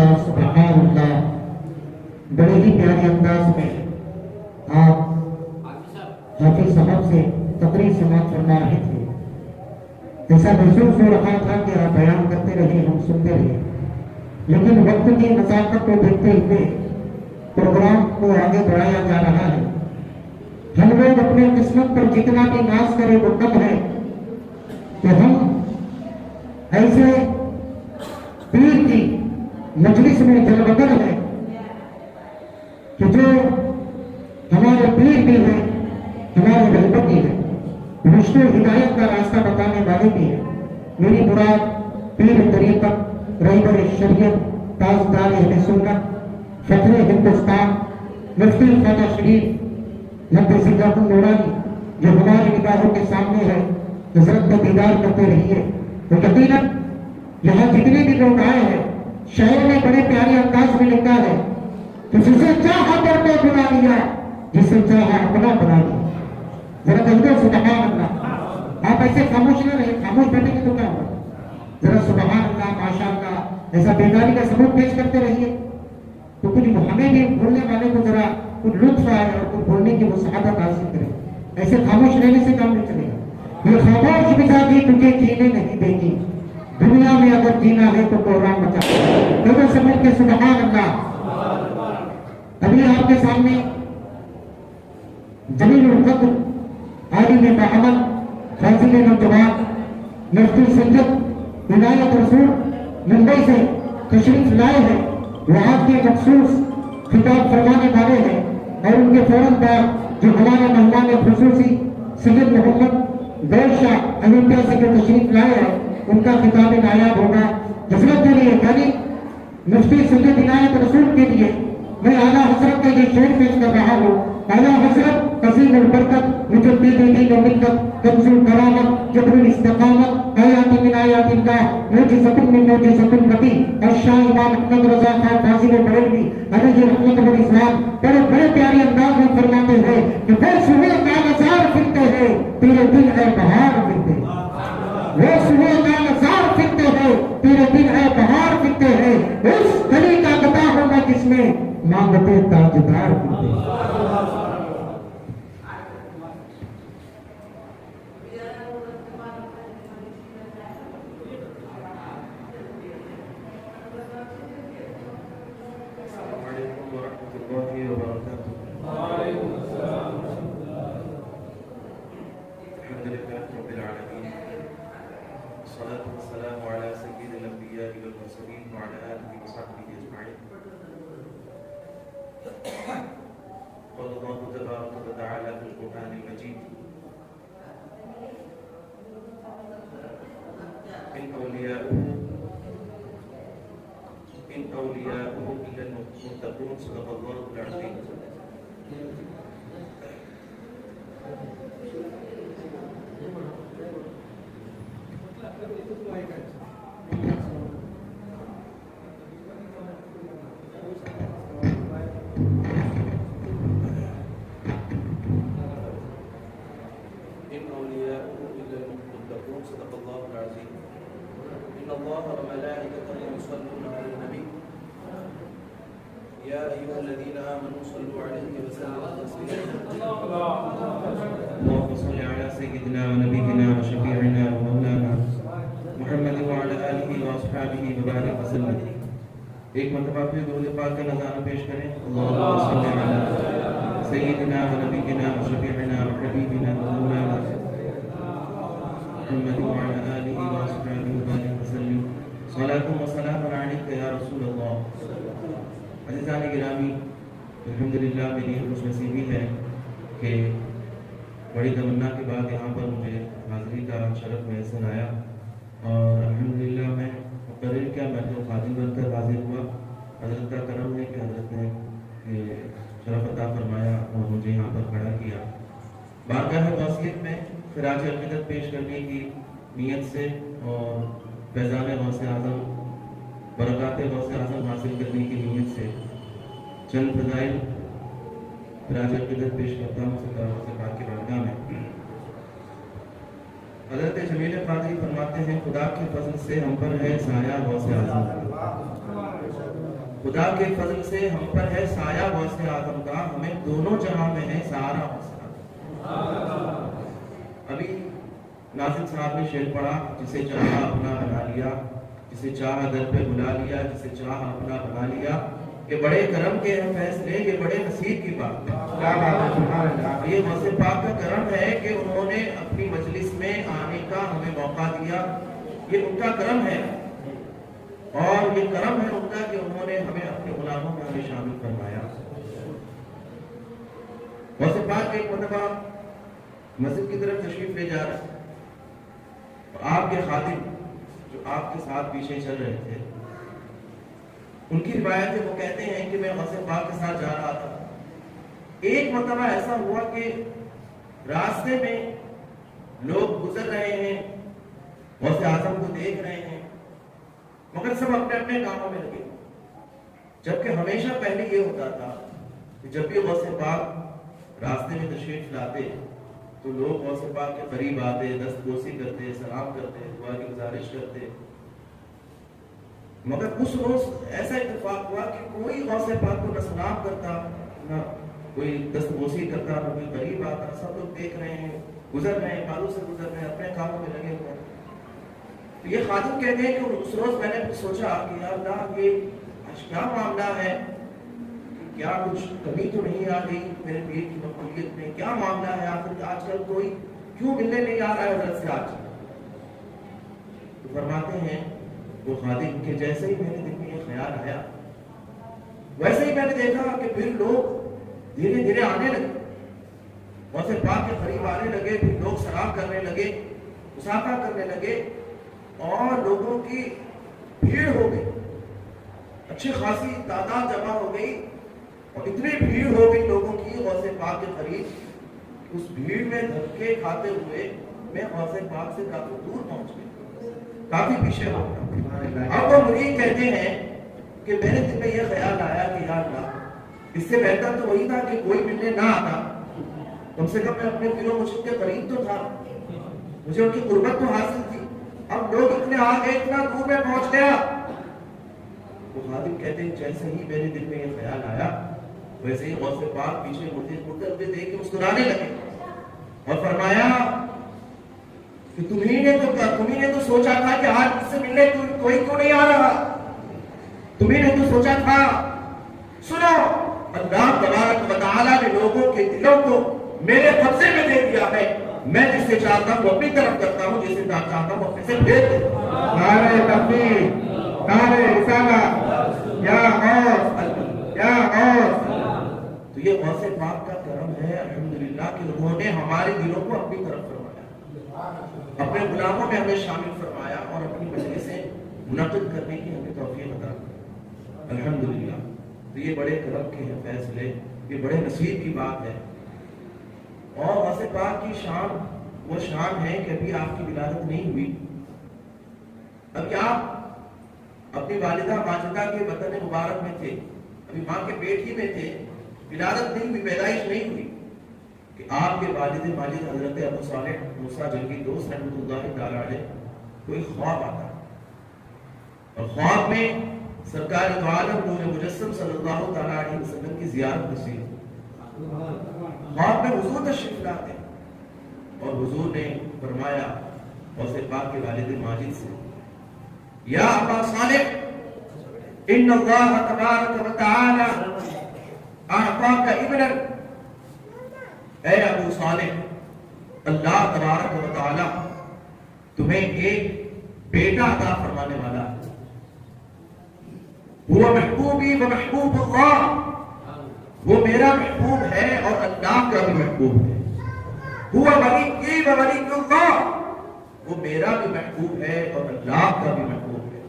اللہ سبحان اللہ، بڑے ہی پیارے انداز میں آپ حافظ صاحب سے تقریر سماعت فرما رہے تھے۔ ایسا محسوس ہو رہا تھا کہ آپ بیان کرتے رہے، ہم سنتے رہے، لیکن وقت کی نزاکت کو دیکھتے ہوئے پروگرام کو آگے بڑھایا جا رہا ہے۔ ہم لوگ اپنے قسمت پر جتنا بھی ناز کرے وہ کم ہے کہ ہم ایسے پیر کی مجلس میں جلوگر ہے کہ جو ہمارے پیر بھی ہے، ہمارے رہبتی ہے، رشتے ہدایت کا راستہ بتانے والے بھی ہیں۔ میری مراد پیر طریقت، رہبر شریعت، تاجدار اہل سنت، فخر ہندوستان، مفتی خواجہ شریف مقدس سرکار نورانی جو ہماری نگاہوں کے سامنے ہے، حضرت کا دیدار کرتے رہیے۔ تو یقیناً یہاں جتنے بھی لوگ آئے ہیں، شاعر نے بڑے پیارے انداز میں لکھا ہے کہ جسے چاہا پر کو بنا لیا، جسے چاہا اپنا بنا لیا۔ ذرا کہہ سبحان اللہ۔ آپ ایسے خاموش نہ رہے، خاموش بیٹھے گے تو کیا ہوگا؟ ذرا سبحان اللہ، ماشاء اللہ ایسا بیداری کا ثبوت پیش کرتے رہیے تو کچھ ہمیں بھی بولنے والے کو ذرا کچھ لطف آئے اور کچھ بولنے کی وہ سعادت حاصل کرے۔ ایسے خاموش رہنے سے کام نہیں چلے گا۔ یہ خاموش مزاجی تجھے جینے نہیں دے گی، دنیا میں اگر جینا ہے تو کوہرام مچا۔ لوگوں سے مل کے سبحان اللہ۔ ابھی آپ کے سامنے جلیل القدر عالم بعمل فاضل نوجوان مفتی سید ولایت رسول ممبئی سے تشریف لائے ہیں۔ وہ آپ کے مخصوص خطاب فرمانے والے ہیں اور ان کے فوراً بعد جو ہمارے مہمان خصوصی سید محمد غیر شاہ ایودھیا سے جو تشریف لائے ہیں ان کا خطاب نایاب ہوگا۔ حضرت کے لیے یعنی مفتی سید ولایت رسول کے لیے میں اعلیٰ حضرت کا یہ شعر پیش کر رہا ہوں۔ اعلیٰ حضرت قصیر البرکت مجدد دین و ملت کنز الکرامت جبر الاستقامت آیات من آیات اللہ معجزۃ من معجزۃ النبی الشاہ امام احمد رضا خان فاضل بریلوی علیہ رحمت الاسلام بڑے بڑے پیارے انداز میں فرماتے ہیں کہ وہ صبح کا نظار پھرتے ہیں تیرے دل ہے بہار پھرتے ہیں، وہ صبح کا نظار پھرتے ہیں تیرے دل ہے بہار پھرتے ہیں، اس گلی کا گدا ہوگا جس میں مانگتے تاجدار پھرتے ہیں۔ قال الله تبارك وتعالى في القرآن المجيد إن أولياؤه إلا المتقون صدق الله العظيم۔ إن الله وملائكته يصلون على النبي يا أيها الذين آمنوا صلوا عليه وسلموا تسليما اللهم صل على سيدنا ونبينا وشفيعنا ومولانا محمد وعلى آله وأصحابه وبارك وسلم۔ ایک مرتبہ پھر درود پاک کا نظارہ پیش کریں۔ اللهم صل على سيدنا ونبينا وشفيعنا وحبيبنا ومولانا محمد وعلى آله وأصحابه وبارك وسلم صلاة وسلام عليك يا رسول الله۔ عزیزان گرامی، الحمدللہ میری خوش نصیبی ہے کہ بڑی تمنا کے بعد یہاں پر مجھے حاضری کا شرف میسر آیا اور الحمدللہ میں مقرر کیا میں تو خادم بن کر حاضر ہوا۔ حضرت کا کرم ہے کہ حضرت نے شرف عطا فرمایا اور مجھے یہاں پر کھڑا کیا۔ بارگاہ توصیت میں خراج عقیدت پیش کرنے کی نیت سے اور فیضان غوث اعظم برکات غوث اعظم حاصل کرنے کی نیت سے چند فضائل خراج عقیدت پیش کرتا ہوں صفات کی بارگاہ میں۔ حضرت جمیل قادری فرماتے ہیں خدا کے فضل سے ہم پر ہے سایہ غوث اعظم۔ خدا کے فضل سے ہم پر ہے سایہ غوث اعظم کا، ہمیں دونوں جہاں میں ہے سہارا غوث اعظم۔ ابھی ناظم صاحب نے شعر پڑھا، جسے چاہا اپنا بنا لیا، جسے چاہا در پہ بلا لیا، جسے چاہا اپنا بنا لیا، کہ بڑے کرم کے ہیں فیصلے، یہ بڑے نصیب کی بات ہے۔ یہ غوث پاک کا کرم ہے کہ انہوں نے اپنی مجلس میں آنے کا ہمیں موقع دیا، یہ ان کا کرم ہے، اور یہ کرم ہے ان کا کہ انہوں نے ہمیں اپنے غلاموں میں ہمیں شامل فرمایا۔ غوث پاک ایک مرتبہ مسجد کی طرف تشریف لے جا رہے، آپ کے خادم جو آپ کے ساتھ پیچھے چل رہے تھے، ان کی روایت ہے، وہ کہتے ہیں کہ میں غوث پاک کے ساتھ جا رہا تھا، ایک مرتبہ ایسا ہوا کہ راستے میں لوگ گزر رہے ہیں، غوث اعظم کو دیکھ رہے ہیں، مگر سب اپنے اپنے کاموں میں لگے، جبکہ ہمیشہ پہلے یہ ہوتا تھا کہ جب بھی غوث پاک راستے میں تشریف لاتے تو لوگ غوث پاک کے قریب آتے، دست بوسی کرتے، سلام کرتے، دعا کی گزارش کرتے، مگر اس روز ایسا اتفاق ہوا کہ کوئی غوث پاک کو نہ سلام کرتا، نہ کوئی دست بوسی کرتا، نہ کوئی قریب آتا، سب لوگ دیکھ رہے ہیں، گزر رہے ہیں، بالوں سے گزر رہے ہیں، اپنے کاموں میں لگے ہوئے ہیں۔ تو یہ خادم کہتے ہیں کہ اس روز میں نے سوچا کہ یا اللہ، یہ آج کیا معاملہ ہے، کیا کچھ کمی تو نہیں آ گئی میرے پیر کی مقبولیت میں، کیا معاملہ ہے، آخر آج کل کوئی کیوں ملنے نہیں آ رہا ہے حضرت سے آج؟ تو فرماتے ہیں وہ خادم کہ جیسے ہی میرے دل میں یہ خیال آیا، ویسے ہی میں نے دیکھا کہ پھر لوگ دھیرے دھیرے آنے لگے، غوث پاک کے قریب آنے لگے، پھر لوگ سلام کرنے لگے، مصافحہ کرنے لگے، اور لوگوں کی بھیڑ ہو گئی، اچھی خاصی تعداد جمع ہو گئی، اور اتنی بھیڑ ہو گئی لوگوں کی غوث پاک کے قریب، اس بھیڑ میں دھکے کھاتے ہوئے میں غوث پاک سے کافی دور پہنچ گیا، کافی پیچھے ہو گیا۔ اب وہ مرید کہتے ہیں کہ میرے دل میں یہ خیال آیا کہ یا اللہ، اس سے بہتر تو وہی تھا کہ کوئی ملنے نہ آتا، کم سے کم میں اپنے پیر و مرشد کے قریب تو تھا، مجھے ان کی قربت تو حاصل تھی، اب لوگ اتنے آ گئے، اتنا دور میں پہنچ گیا۔ وہ خادم کہتے ہیں جیسے ہی میرے دل میں یہ خیال آیا، ویسے ہی غوث پاک پیچھے مڑتے ہوئے دیکھ کے مسکرانے لگے اور فرمایا کہ تمہیں نے تو سوچا تھا کہ آج مجھ سے ملنے کوئی کیوں نہیں آ رہا، تمہیں نے تو سوچا تھا، سنو، اللہ تبارک و تعالیٰ نے لوگوں کے دلوں کو میرے قبضے میں دے دیا ہے، میں جسے چاہتا ہوں اپنی طرف کرتا ہوں، جسے چاہتا ہوں اپنے سے بھیج دیتا ہوں۔ نعرہ تکبیر، نعرہ رسالت، یا غوث، یا غوث۔ تو یہ غوث پاک کا کرم ہے الحمدللہ کہ انہوں نے ہمارے دلوں کو اپنی طرف فرمایا، اپنے غلاموں میں ہمیں شامل فرمایا، اور اپنی مجلسیں منعقد کرنے کی ہمیں توفیق عطا کی الحمدللہ۔ تو یہ بڑے کرم کے ہیں فیصلے، یہ بڑے نصیب کی بات ہے، اور غوث پاک کی شان وہ شان ہے کہ ابھی آپ کی ولادت نہیں ہوئی، ابھی آپ اپنی والدہ ماجدہ کے وطن مبارک میں تھے، ابھی ماں کے پیٹ ہی میں تھے، ولادت نہیں ہوئی، پیدائش نہیں ہوئی، کہ آپ کے والد ماجد حضرت ابو صالح موسیٰ جنگی دوست رحمۃ اللہ تعالی علیہ کوئی خواب آتا، اور خواب میں سرکار دو عالم نور مجسم صلی اللہ تعالی علیہ وسلم کی زیارت نصیب، خواب میں حضور تشریف لاتے، اور حضور نے فرمایا غوث پاک کے والد ماجد سے، یا ابا صالح، ان اللہ تبارک و تعالی اعطاک ابنا، اے ابو صالح، اللہ تبارک و تعالی تمہیں ایک بیٹا عطا فرمانے والا ہے، وہ محبوبی و محبوب اللہ، وہ میرا محبوب ہے اور اللہ کا بھی محبوب ہے، وہ ولی و ولی اللہ، وہ میرا بھی محبوب ہے اور اللہ کا بھی محبوب ہے۔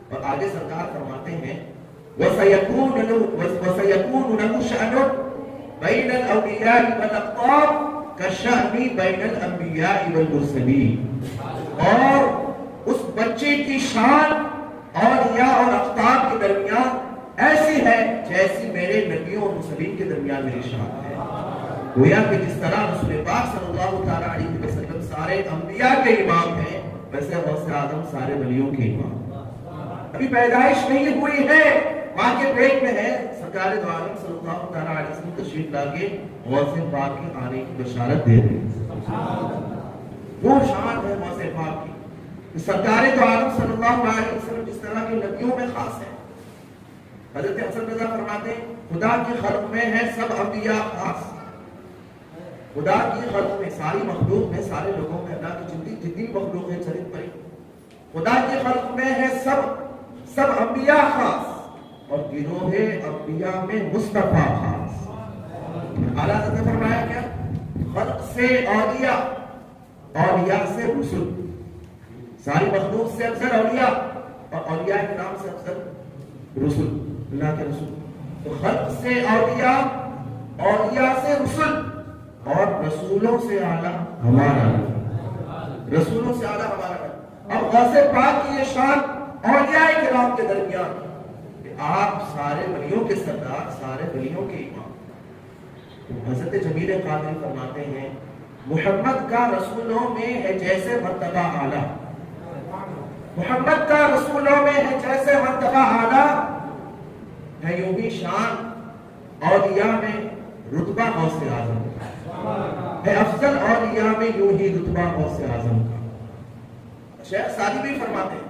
اور آگے سرکار فرماتے ہیں وَسَيَكُونُ لَهُ شَأْنٌ بَيْنَ الْأَوْلِيَاءِ وَالْأَقْطَابِ كَالشَّأْنِ بَيْنَ الْأَنْبِيَاءِ وَالْمُرْسَلِينَ، اور اس بچے کی شان اولیاء اور اقطاب کے درمیان ایسی ہے جیسی میرے نبیوں اور مرسلین کے درمیان میری شان ہے۔ گویا کہ جس طرح رسول پاک صلی اللہ تعالی علیہ وسلم سارے انبیاء کے امام ہیں، ویسے غوث اعظم سارے ولیوں کے امام۔ ابھی پیدائش نہیں ہوئی ہے وہاں کے بریک میں ہے سرکار دو عالم صلی اللہ تعالیٰ علیہ وسلم تشریف لا کے غوث پاک کے آنے کی بشارت دے رہے ہیں. وہ شان ہے غوث پاک کی. سرکار دو عالم صلی اللہ علیہ وسلم جس طرح کے نبیوں میں خاص ہے. حضرت حسن رضا فرماتے ہیں خدا کی خلق میں ہے سب انبیاء خاص. خدا کی خلق میں ساری مخلوق میں سارے لوگوں میں اللہ کی جتنی مخلوق ہے چرت پری خدا کی خلق میں ہے سب انبیاء خاص اور گروہ انبیاء میں مصطفیٰ خاص. اعلیٰ حضرت نے فرمایا کیا خلق سے اولیاء اولیاء سے رسول. ساری مخلوق سے افضل اولیاء اور اولیاء کے نام سے افضل رسول اللہ کے رسول. تو خلق سے اولیاء اولیاء سے رسول اور رسولوں سے اعلیٰ ہمارا رسولوں سے اعلیٰ ہمارا. اب غوث پاک کی یہ شان اولیاء کرام کے درمیان کہ آپ سارے ولیوں کے سردار سارے ولیوں کے امام. حضرت جمیل قادری فرماتے ہیں محمد کا رسولوں میں ہے جیسے مرتبہ اعلیٰ. محمد کا رسولوں میں ہے جیسے مرتبہ اعلیٰ ہے یوں بھی شان اولیاء میں رتبہ غوث اعظم ہے. افضل اولیاء میں یوں ہی رتبہ غوث اعظم کا. شیخ سعدی بھی فرماتے ہیں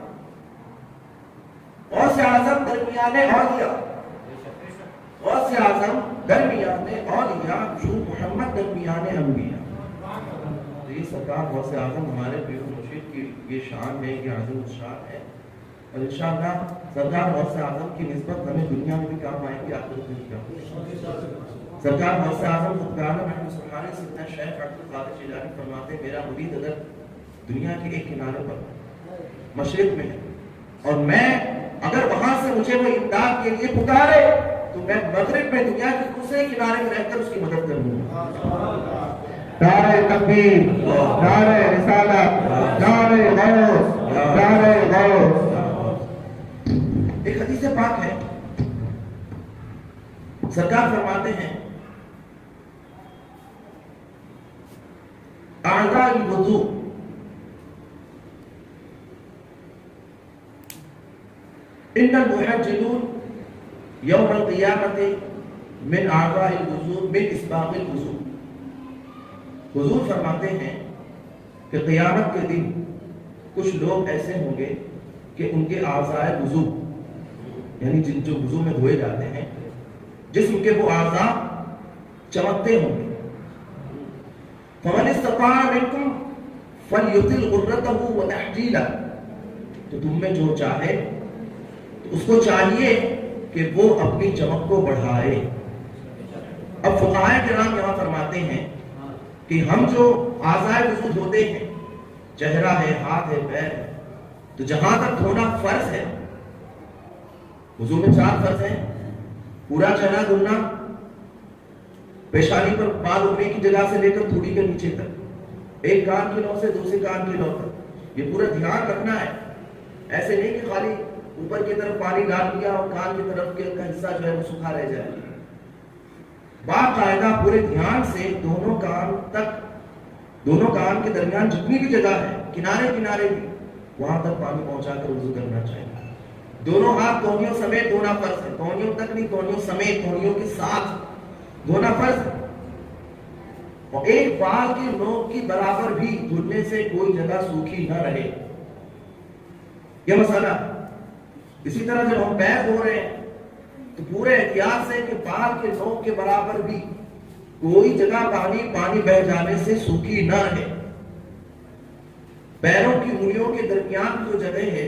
غوث اعظم درمیان اولیاء غوث اعظم درمیان اولیاء جو محمد درمیان انبیاء. یہ سرکار غوث اعظم ہمارے پیر و مرشد کی یہ شان ہے یہ عظیم شان ہے اور انشاءاللہ سرکار غوث اعظم کی نسبت ہمیں دنیا میں بھی کام آئے گی آخرت میں بھی کام. سرکار غوث اعظم خودکار محمد سبحانہ سیدنا شیخ عبد القادر جیلانی فرماتے میرا مرید اگر دنیا کے ایک کنارے پر مشرق میں ہے اور میں اگر وہاں سے مجھے وہ امداد کے لیے پکارے تو میں مغرب میں دنیا کے دوسرے کنارے میں رہ کر اس کی مدد کروں گا. نعرہ تکبیر نعرہ رسالت نعرہ غوث نعرہ غوث. ایک حدیث پاک ہے سرکار فرماتے ہیں اعضاء الوضوء ان المحجلون یوم القیامت من اعضاء الوضوء من اسباغ الوضوء. حضور فرماتے ہیں کہ قیامت کے دن کچھ لوگ ایسے ہوں گے کہ ان کے اعضاء وضو یعنی جن جو وضو میں دھوئے جاتے ہیں جسم کے وہ اعضاء چمکتے ہوں گے. فمن استطاع منکم فلیطل غرته وتحجیلہ. تو تم میں جو چاہے تو اس کو چاہیے کہ وہ اپنی چمک کو بڑھائے. اب فقہاء کرام یہاں فرماتے ہیں کہ ہم جو اعضاء وضو دھوتے ہیں چہرہ ہے ہاتھ ہے پیر ہے تو جہاں تک دھونا فرض ہے وضو میں 4 فرض ہیں. پورا چہرہ دھلنا پیشانی پر بال اگنے کی جگہ سے لے کر تھوڑی کے نیچے تک ایک کان کی نوک سے دوسرے کان کی نوک تک یہ پورا دھیان رکھنا ہے. ایسے نہیں کہ خالی اوپر کی طرف پانی ڈال دیا اور کان کی طرف کا حصہ جو ہے وہ سوکھا رہ جائے. باقاعدہ پورے دھیان سے دونوں کان کے درمیان جتنی بھی جگہ ہے کنارے بھی وہاں تک پانی پہنچا کر وضو کرنا چاہیے. دونوں ہاتھ تونیوں سمیت دھونا فرض ہے. تونیوں تک نہیں تونیوں سمیت تونیوں کے ساتھ دھونا فرض ہے. اور ایک بال کی نوک کی برابر بھی دھلنے سے کوئی جگہ سوکھی نہ رہے. یہ مسئلہ. اسی طرح جب ہم پیر دھو رہے ہیں تو پورے احتیاط سے کہ بال کے نوک کے برابر بھی کوئی جگہ پانی بہ جانے سے سوکھی نہ رہے. پیروں کی انگلیوں کے درمیان جو جگہ ہے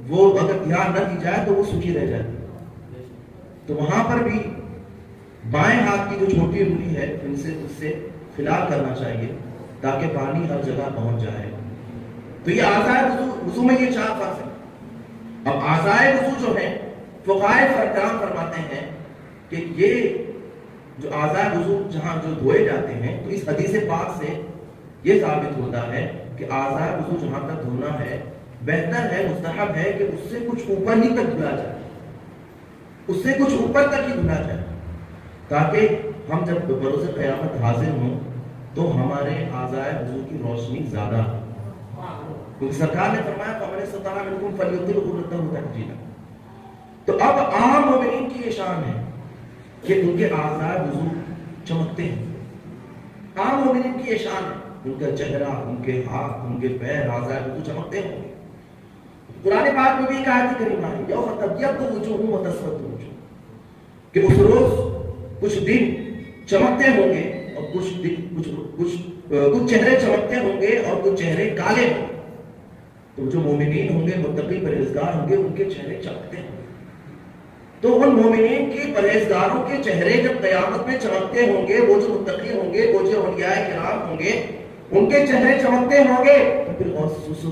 وہ اگر دھیان نہ دی جائے تو وہ سوکھی رہ جاتی ہے. تو وہاں پر بھی بائیں ہاتھ کی جو چھوٹی انگلی ہے اس سے فلال کرنا چاہیے تاکہ پانی ہر جگہ پہنچ جائے. تو یہ اعضاء وضو میں یہ 4 فرض ہیں. اب اعضاء وضو جو ہیں فقہاء کرام فرماتے ہیں کہ یہ جو اعضاء وضو جہاں جو دھوئے جاتے ہیں تو اس حدیث پاک سے یہ ثابت ہوتا ہے کہ اعضاء وضو جہاں تک دھونا ہے بہتر ہے مستحب ہے کہ اس سے کچھ اوپر ہی تک دھلا جائے. اس سے کچھ اوپر تک ہی دھلا جائے تاکہ ہم جب بروز قیامت حاضر ہوں تو ہمارے اعضاء وضو کی روشنی زیادہ ہو. کیونکہ سرکار نے فرمایا فَمَنِ اسْتَطَاعَ مِنْكُمْ فَلْيُطِلْ غُرَّتَهُ تَحْجِيلًا. تو اب عام مومنین کی یہ شان ہے کہ ان کے اعضاء وضو چمکتے ہیں. عام مومنین کی یہ شان ہے، ان کا چہرہ، ان کے ہاتھ، ان کے پیر، اعضاء وضو چمکتے ہوں گے. قرآن پاک میں بھی ایک آیت کریمہ ہے، یوم تبیض وجوہ وتسود وجوہ، کہ اس روز کچھ دن چمکتے ہوں گے اور کچھ چہرے چمکتے ہوں گے اور کچھ چہرے کالے ہوں گے. تو جو مومنین ہوں گے، متقی پرہیزگار ہوں گے، ان کے چہرے چمکتے ہوں گے. تو ان مومنین کی پرہیزگاروں کے چہرے جب قیامت میں چمکتے ہوں گے، وہ جو متقی ہوں گے، وہ جو اولیاء کرام ہوں گے، ان کے چہرے چمکتے ہوں گے، تو پھر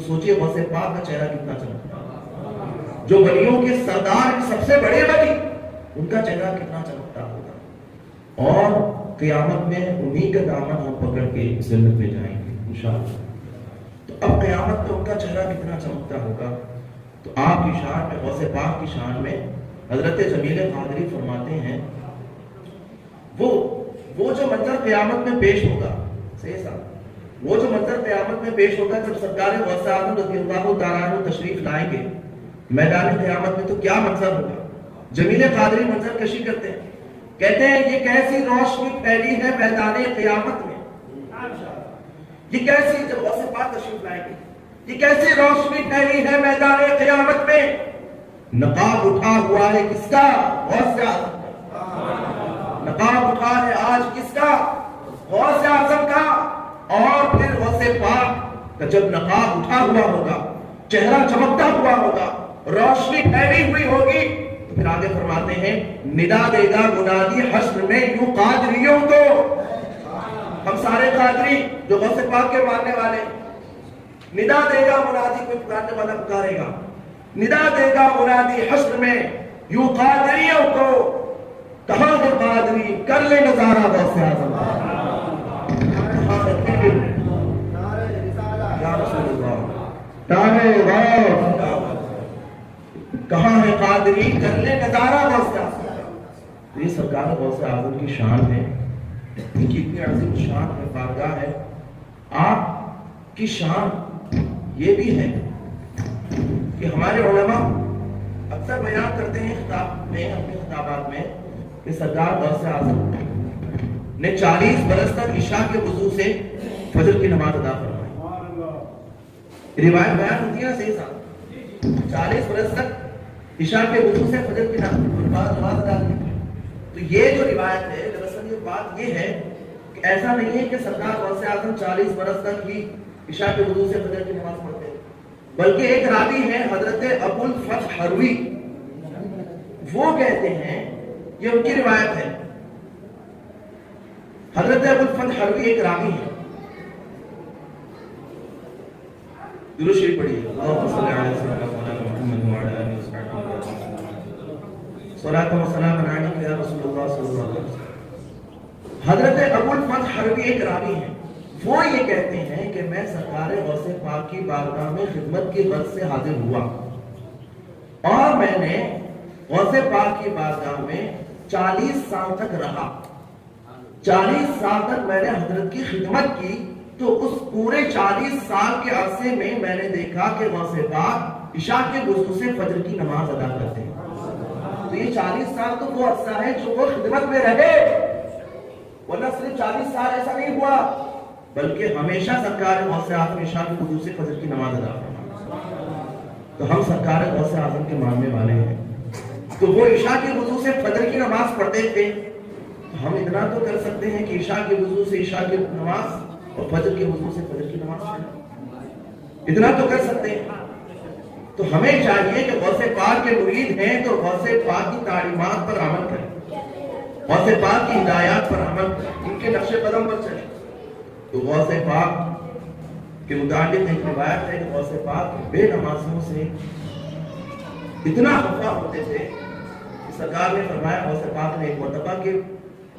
سوچئے غوث پاک کا چہرہ کتنا چمکتا ہے. جو ولیوں کے سردار، سب سے بڑے ولی، ان کا چہرہ کتنا چمکتا ہوگا. اور قیامت میں انہی کا دامن ہم پکڑ کے جنت میں جائیں گے انشاءاللہ. تو اب قیامت میں ان کا چہرہ کتنا چمکتا ہوگا. تو آپ کی شان میں، غوث پاک کی شان میں حضرت جمیل قادری فرماتے ہیں، وہ جو منظر قیامت میں پیش ہوگا، صحیح صاحب، وہ جو منظر قیامت میں پیش ہوگا جب سرکار غوث اعظم رضی اللہ تعالیٰ عنہ تشریف لائیں گے میدان قیامت میں، تو کیا منظر ہوگا. جمیل قادری منظر کشی کرتے ہیں، کہتے ہیں یہ کیسی روشنی پھیلی ہے میدان قیامت میں. یہ کیسی، جب غوث پاک تشریف لائیں گے، یہ کیسی روشنی پھیلی ہے میدان قیامت میں. نقاب اٹھا ہوا ہے کس کا؟ غوث اعظم کا. نقاب اٹھا ہے آج کس کا؟ غوث اعظم کا. اور پھر غوث پاک کا جب نقاب اٹھا ہوا ہوگا، چہرہ چمکتا ہوا ہوگا، روشنی پھیلی ہوئی ہوگی، تو پھر آگے فرماتے ہیں ندا دے گا منادی حشر میں یوں قادریوں کو. ہم سارے قادری جو غوث پاک کے ماننے والے، ندا دے گا منادی، کوئی پکارنے والا پکارے گا، ندا دے گا منادی حشر میں یوں قادریوں کو، کہاں ہے قادری کر لے نظارہ غوث اعظم. یا رسول اللہ، کہاں ہے قادری کر لے نظارہ غوث اعظم. یہ سرکار غوث اعظم کی شان ہے، ان کی اتنی عظیم شان ہے، بارگاہ ہے. آپ کی شان یہ بھی ہے کہ ہمارے علماء اکثر بیان کرتے ہیں خطاب میں، اپنے خطابات میں، کہ سرکار غوث اعظم نے 40 برس تک عشاء کے وضو سے فجر کی نماز ادا فرمائی. روایت بیان ہوتی ہے صحیح صاحب، 40 برس تک عشاء کے وضو سے فجر کی نماز ادا کی. تو یہ جو روایت ہے، دراصل یہ بات یہ ہے کہ ایسا نہیں ہے کہ سرکار غوث اعظم 40 برس تک ہی عشاء کے وضو سے فجر کی نماز پڑھتے ہیں، بلکہ ایک راوی ہے حضرت ابو الفتح حروی، وہ کہتے ہیں، یہ ان کی روایت ہے، حضرت ابو الفتح حروی ایک راوی ہے. درود شریف پڑھیے، اللہم صلی علی سیدنا محمد وعلی آلہ وصحبہ وسلم، صلاۃ و سلام علیک یا رسول اللہ صلی اللہ علیہ وسلم. حضرت ابو الفتح حروی ایک راوی ہیں، وہ یہ کہتے ہیں کہ میں سرکار غوث پاک کی بارگاہ میں خدمت کی غرض سے حاضر ہوا اور میں نے غوث پاک کی بارگاہ میں 40 سال تک رہا. 40 سال تک میں نے حضرت کی خدمت کی. تو اس پورے 40 سال کے عرصے میں میں نے دیکھا کہ غوث پاک عشاء کے وضو سے فجر کی نماز ادا کرتے ہیں. تو یہ 40 سال تو وہ عرصہ ہے جو وہ خدمت میں رہے، ورنہ صرف 40 سال ایسا نہیں ہوا، بلکہ ہمیشہ سرکار غوث اعظم عشاء کے وضو سے فجر کی نماز ادا فرماتے. تو ہم سرکار غوث اعظم کے ماننے والے ہیں، تو وہ عشاء کے وضو سے فجر کی نماز پڑھتے تھے. تو ہم اتنا تو کر سکتے ہیں کہ عشاء کے وضو سے عشاء کی نماز اور فجر کے وضو سے فجر کی نماز پڑھیں، اتنا تو کر سکتے ہیں. تو ہمیں چاہیے کہ غوث پاک کے مرید ہیں تو غوث پاک کی تعلیمات پر عمل کریں، غوث پاک کی ہدایات پر عمل کریں، ان کے نقش قدم پر چلیں. تو غوث پاک کے متعلق ایک روایت ہے کہ غوث پاک بے نمازیوں سے اتنا خفا ہوتے تھے کہ سرکار نے فرمایا، غوث پاک نے ایک مرتبہ کہ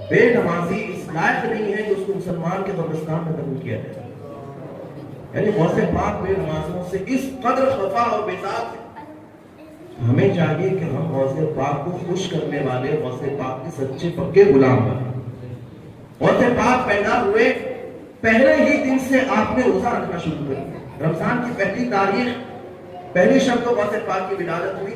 بے نمازی اس لائق نہیں ہے کہ اس کو مسلمان کے قبرستان میں دفن کیا جائے. یعنی غوث پاک بے نمازیوں سے اس قدر خفا اور بیزار تھے. ہمیں چاہیے کہ ہم غوث پاک کو خوش کرنے والے، غوث پاک کے سچے پکے غلام بنیں. غوث پاک پیدا ہوئے پہلے ہی دن سے آپ نے روزہ رکھنا شروع کر دیا. رمضان کی پہلی تاریخ، پہلی شب کو غوث پاک کی ولادت ہوئی.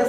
10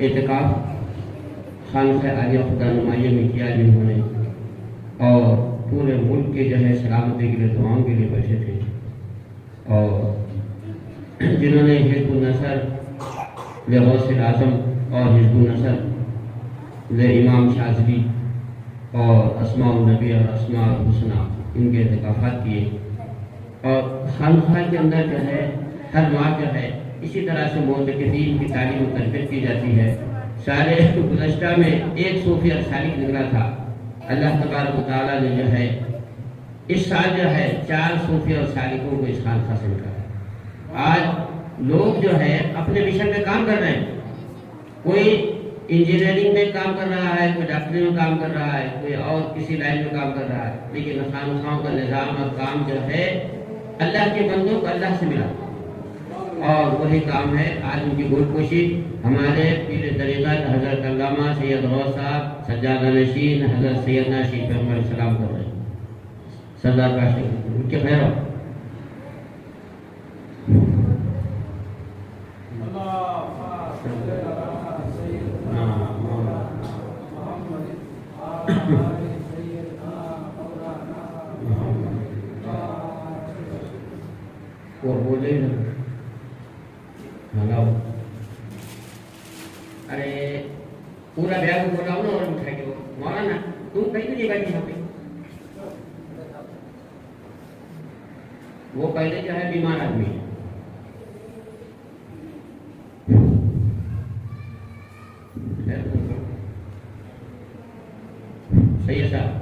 اعتکاف خانقاہ عالیہ خدا نمائیہ میں کیا جنہوں نے، اور پورے ملک کے جو ہے سلامتی کے لیے دعاؤں کے لیے بیٹھے تھے، اور جنہوں نے حزب النصر غوث اعظم اور حزب النصر امام شاذلی اور اسماء النبی اور اسماء الحسنہ ان کے اعتکافات کیے، اور خانقاہ کے اندر جو ہے ہر ماہ جو ہے اسی طرح سے معتکفین کی تعلیم و تربیت کی جاتی ہے۔ سارے گزشتہ میں ایک صوفی اور سالک نکلا تھا، اللہ تبارک و تعالیٰ نے جو ہے اس سال جو ہے 4 صوفی اور سالکوں کو اس خانقاہ سے نکالا۔ آج لوگ جو ہے اپنے مشن میں کام کر رہے ہیں، کوئی انجینئرنگ میں کام کر رہا ہے، کوئی ڈاکٹری میں کام کر رہا ہے، کوئی اور کسی لائن میں کام کر رہا ہے، لیکن خانقاہوں کا نظام اور کام جو ہے اللہ کے بندوں کو اللہ سے ملا، اور وہی کام ہے آج ان کی گول کوشش۔ ہمارے پیر طریقت حضرت علامہ سید غوث صاحب سجادہ نشین حضرت سیدنا شیخ پیغمبر علیہ السلام کر رہے ہیں، سردار کاشی ان کے خیر ہو۔ وہ بولے ہلاؤ، ارے پورا بیاگ بولاؤ نا، اور اٹھا کے مولانا تم کہیں نہیں بیٹھی یہاں پہ، وہ پہلے جو ہے بیمار آدمی ہے، سید صاحب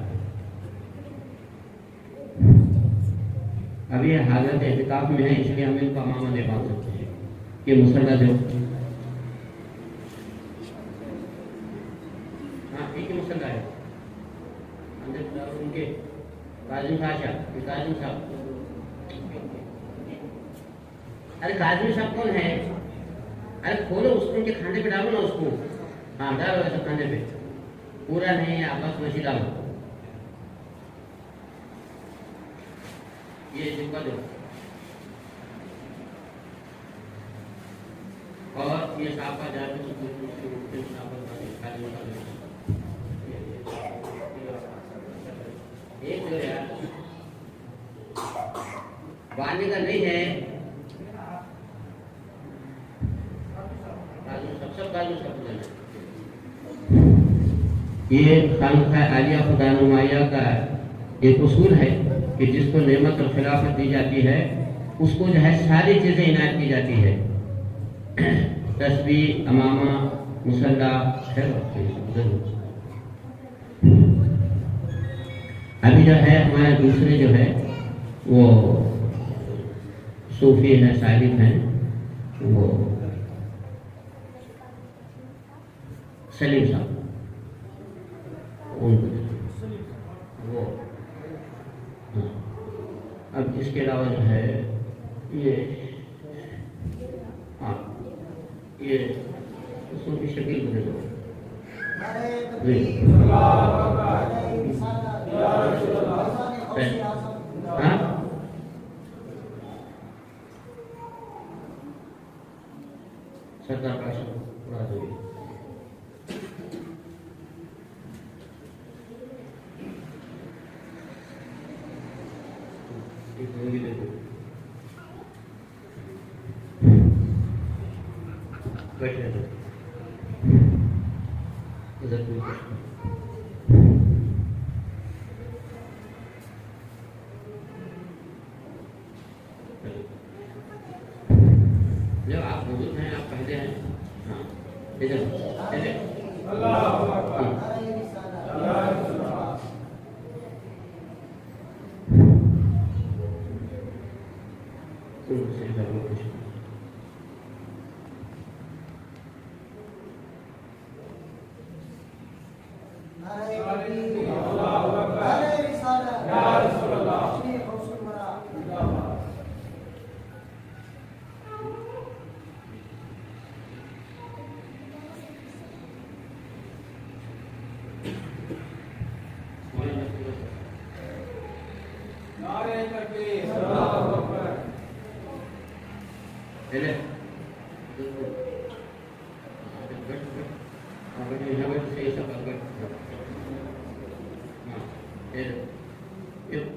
ابھی حالت اعتکاف میں ہے، اس لیے ہم ان کو امامہ دے پا سکتے ہیں کہ مسلح دو، ہاں ٹھیک ہے مسلح ہے ان کے کاظم صاحب، کاظم صاحب، ارے کاظم صاحب کون ہے؟ ارے کھولو اس کو، ان کے کھانے پہ ڈالو نا اس کو، ہاں ڈالو ایسا کھانے پہ، پورا نہیں ہے آپس میں ڈالو، یہ چپکا دو، اور یہ صاحبہ جا کے ایک جو ہے بانے کا نہیں ہے، یہ خانقاہ عالیہ خدا نمائیہ کا ایک اصول ہے کہ جس کو نعمت اور خلافت دی جاتی ہے اس کو جو ہے ساری چیزیں عنایت کی جاتی ہے، تسبیح، امامہ، مصلح، ابھی جو ہے ہمارے دوسرے جو ہے وہ صوفی ہیں، سالک ہیں، وہ سلیم صاحب، ان کو وہ اب اس کے علاوہ جو ہے یہ ہاں یہ صوفی شکیل کو دے دو، سردار کاشی اڑا دو، بیٹھے دو ادھر کوئی جو آپ موجود ہیں، آپ پہلے ہیں، ہاں ادھر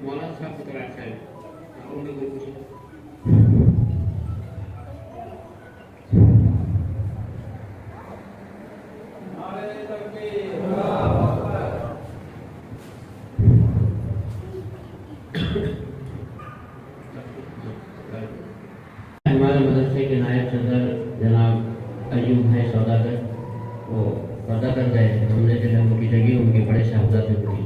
مولانا صاحب کی طرح سے ان کو کچھ ہمارے مدرسے کے نائب صدر جناب ایوب ہے سوداگر، وہ پردہ کر گئے، ہم نے جو ہے ان کی جگہ ان کے بڑے صاحبزادے سے پوچھی۔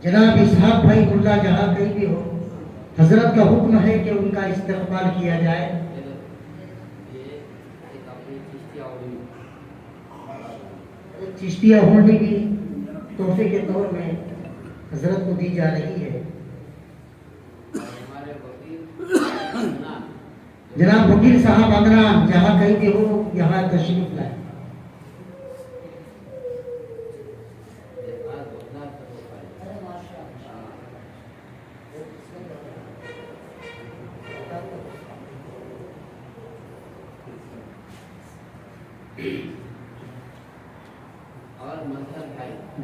جناب اسحاق بھائی ملا جہاں کہیں بھی ہو، حضرت کا حکم ہے کہ ان کا استقبال کیا جائے۔ چشتیہ ہونی بھی تحفے کے طور میں حضرت کو دی جا رہی ہے۔ جناب وکیل صاحب عمران جہاں کہیں بھی ہو یہاں تشریف لائیں۔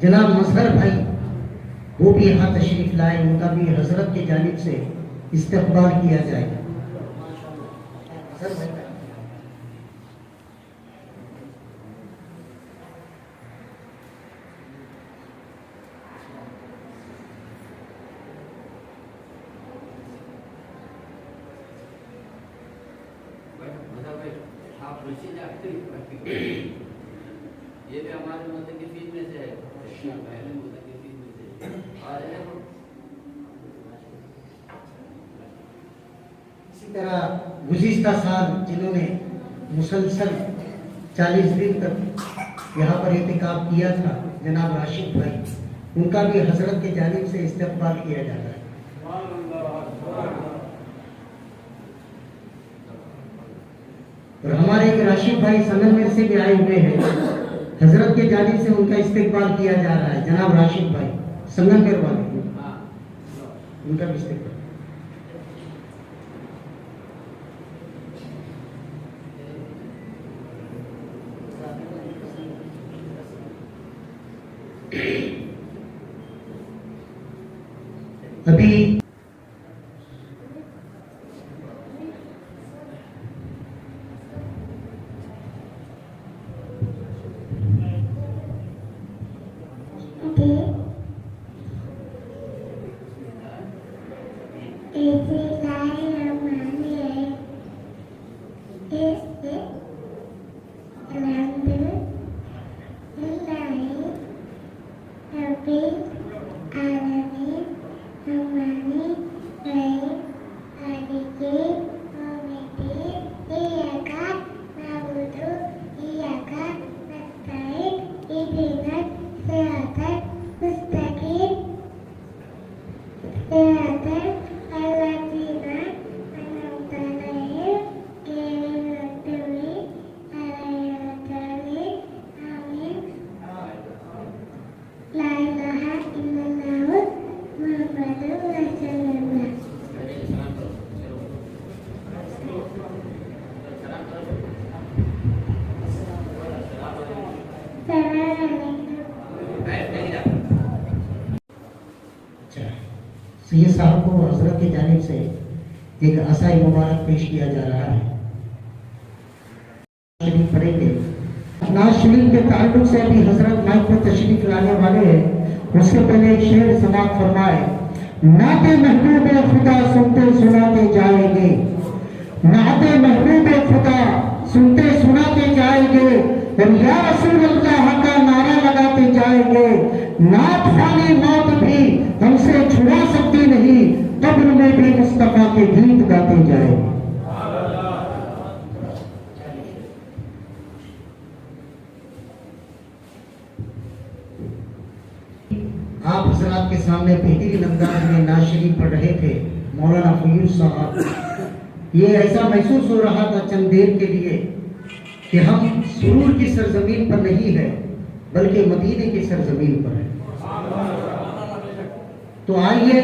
جناب مظہر بھائی وہ بھی یہاں تشریف لائے، ان کا بھی حضرت کی جانب سے استقبال کیا جائے گا۔ یہ بھی ہمارے متقفین میں سے ہے، پہلے متقفین میں سے اور اسی طرح گزشتہ سال جنہوں نے مسلسل 40 دن تک یہاں پر اعتکاف کیا تھا، جناب راشد بھائی، ان کا بھی حضرت کی جانب سے استقبال کیا جاتا ہے۔ اور ہمارے ایک راشد بھائی سنگمیر سے بھی آئے ہوئے ہیں، حضرت کی جانب سے ان کا استقبال کیا جا رہا ہے۔ جناب راشد بھائی سنگمیر والے، ان کا بھی استقبال۔ ابھی سید صاحب کو حضرت کی جانب سے ایک عصائی مبارک پیش کیا جا رہا ہے، شریف پڑھیں گے۔ ناز شریف کے تعلق سے ابھی حضرت مائک پر تشریف لانے والے ہیں، اس سے پہلے ایک شعر سماعت فرمائے۔ نعت محبوب خدا سنتے سناتے جائیں گے، نعت محبوب خدا سنتے سناتے جائیں گے، اور یا رسول اللہ کا نعرہ لگاتے جائیں گے۔ نعت خالی موت بھی ہم سے چھڑا سکتی نہیں، قبر میں بھی مصطفیٰ کے گیت گاتے جائیں گے۔ آپ حضرات کے سامنے بہترین انداز میں نعت شریف پڑھ رہے تھے مولانا فیوز صاحب، یہ ایسا محسوس ہو رہا تھا چند دیر کے لیے کہ ہم سرور کی سرزمین پر نہیں ہے بلکہ مدینے کی سرزمین پر ہے۔ تو آئیے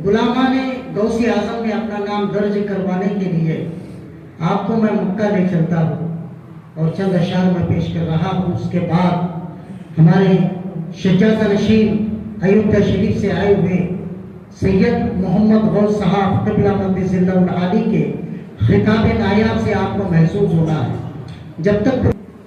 غلامان غوث اعظم میں اپنا نام درج کروانے کے لیے آپ کو میں مکہ لے چلتا ہوں اور چند اشعار میں پیش کر رہا ہوں۔ اس کے بعد ہمارے شجاعت نشین ایوب شریف سے آئے ہوئے سید محمد غوث صاحب قبلہ مقدس اللہ العالی کے خطاب نایاب سے آپ کو محسوس ہونا ہے۔ جب تک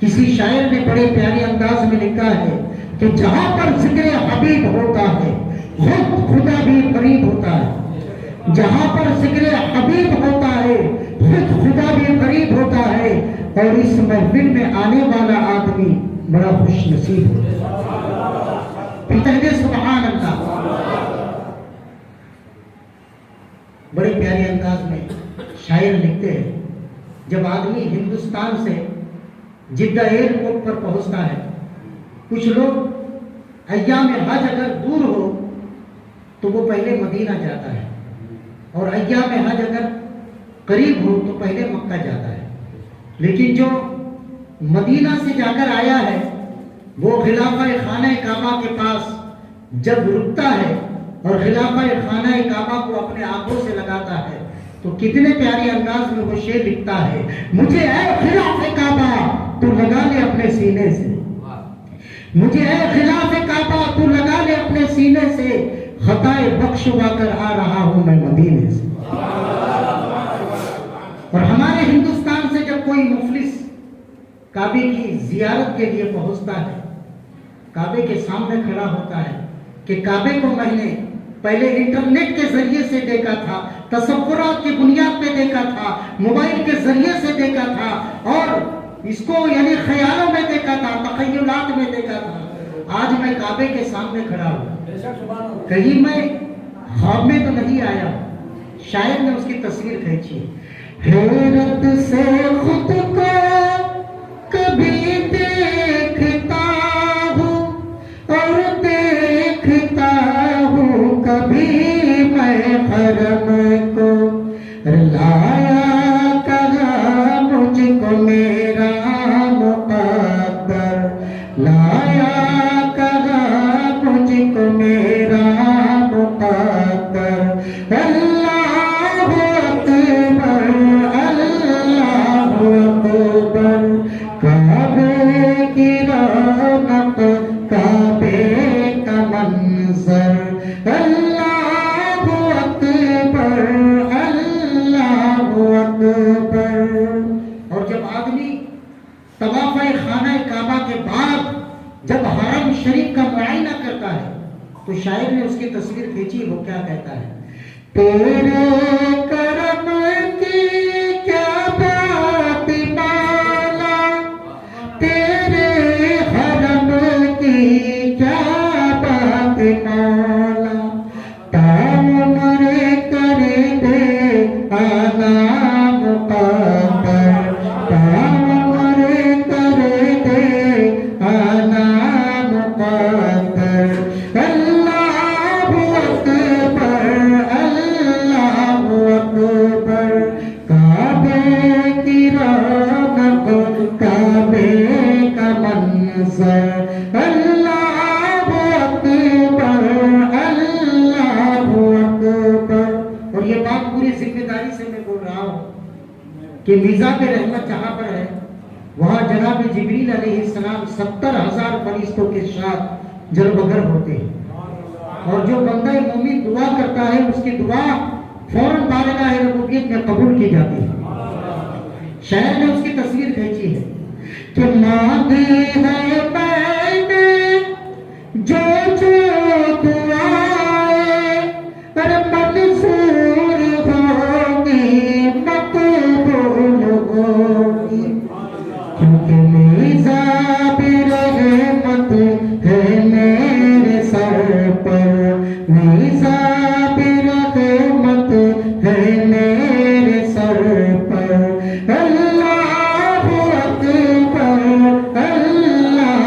کسی شاعر نے بڑے پیارے انداز میں لکھا ہے کہ جہاں پر ذکر حبیب ہوتا ہے خود خدا بھی قریب ہوتا ہے، جہاں پر ذکر حبیب ہوتا ہے خود خدا بھی قریب ہوتا ہے، اور اس محفل میں آنے والا آدمی بڑا خوش نصیب ہوتا ہے۔ کہتے سبحان اللہ۔ بڑے پیارے انداز میں شاعر لکھتے ہیں جب آدمی ہندوستان سے جدہ ایئرپورٹ پر پہنچتا ہے، کچھ لوگ ایام حج اگر دور ہو تو وہ پہلے مدینہ جاتا ہے، اور ایام حج اگر قریب ہو تو پہلے مکہ جاتا ہے، لیکن جو مدینہ سے جا کر آیا ہے وہ خلافہ خانہ کعبہ کے پاس جب رکتا ہے اور خلافہ خانہ کعبہ کو اپنے آنکھوں سے لگاتا ہے تو کتنے پیارے انداز میں وہ شعر لکھتا ہے، مجھے اے خلاف کعبہ تو لگا لے اپنے سینے سے، مجھے اے خلاف کعبہ تو لگا لے اپنے سینے سے، خطائے بخشوا کر آ رہا ہوں میں مدینے سے۔ اور ہمارے ہندوستان سے جب کوئی مفلس کعبے کی زیارت کے لیے پہنچتا ہے، کعبے کے سامنے کھڑا ہوتا ہے کہ کعبے کو میں نے پہلے انٹرنیٹ کے ذریعے سے دیکھا تھا، تصورات کی بنیاد پہ دیکھا تھا، موبائل کے ذریعے سے دیکھا تھا، اور اس کو یعنی خیالوں میں دیکھا تھا، تخیلات میں دیکھا تھا، آج میں کعبے کے سامنے کھڑا ہوں، کہیں میں خواب میں تو نہیں آیا۔ شاعر نے اس کی تصویر کھینچی، حیرت سے خود کو کبھی دیکھتا ہوں اور دیکھتا ہوں کبھی میں حرم کو، لایا کہاں مجھ کو میرا مقدر، لایا کہاں مجھ کو میرا مقدر، اللہ اکبر اللہ اکبر، کعبے کی رونق کعبے کا منظر، اللہ اکبر اللہ اکبر۔ اور جب آدمی طواف خانہ کعبہ کے بعد جب حرم شریف کا معائنہ کرتا ہے تو شاعر نے اس کی تصویر کھینچی، وہ کیا کہتا ہے، تیرے کرم کی کیا بات بالا، تیرے حرم کی کیا بات بالا، تعمر کر دے آنا مقدر، تعمر کر دے آنا مقدر، اللہ اکبر اللہ اکبر، کعبے کی رونق کعبے کا منظر، اللہ اکبر اللہ اکبر۔ اور یہ بات پوری ذمہ داری سے میں بول رہا ہوں کہ میزاب رحمت جہاں پر ہے وہاں جناب جبریل علیہ السلام 70,000 فرشتوں کے ساتھ جلوگر ہوتے ہیں، اور جو بندہ مومن دعا کرتا ہے اس کی دعا فوراً بارگاہ ربوبیت میں قبول کی جاتی ہے۔ شاعر نے اس کی تصویر کھینچی ہے کہ مانگی ہے میں نے جو دعائیں پر منظور ہوگی مقبول ہوگی، کیونکہ میزاب رحمت ہے میرے سر پر، میزاب رحمت ہے میرے سر پر، اللہ اکبر اللہ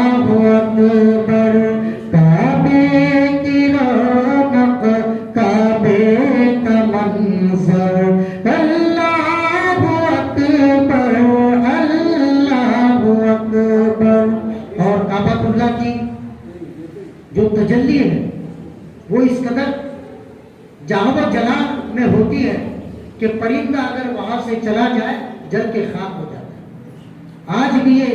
جو تجلی ہے وہ اس قدر جاہ و جلال میں ہوتی ہے کہ پرندہ اگر وہاں سے چلا جائے جل کے خاک ہو جاتا ہے۔ آج بھی یہ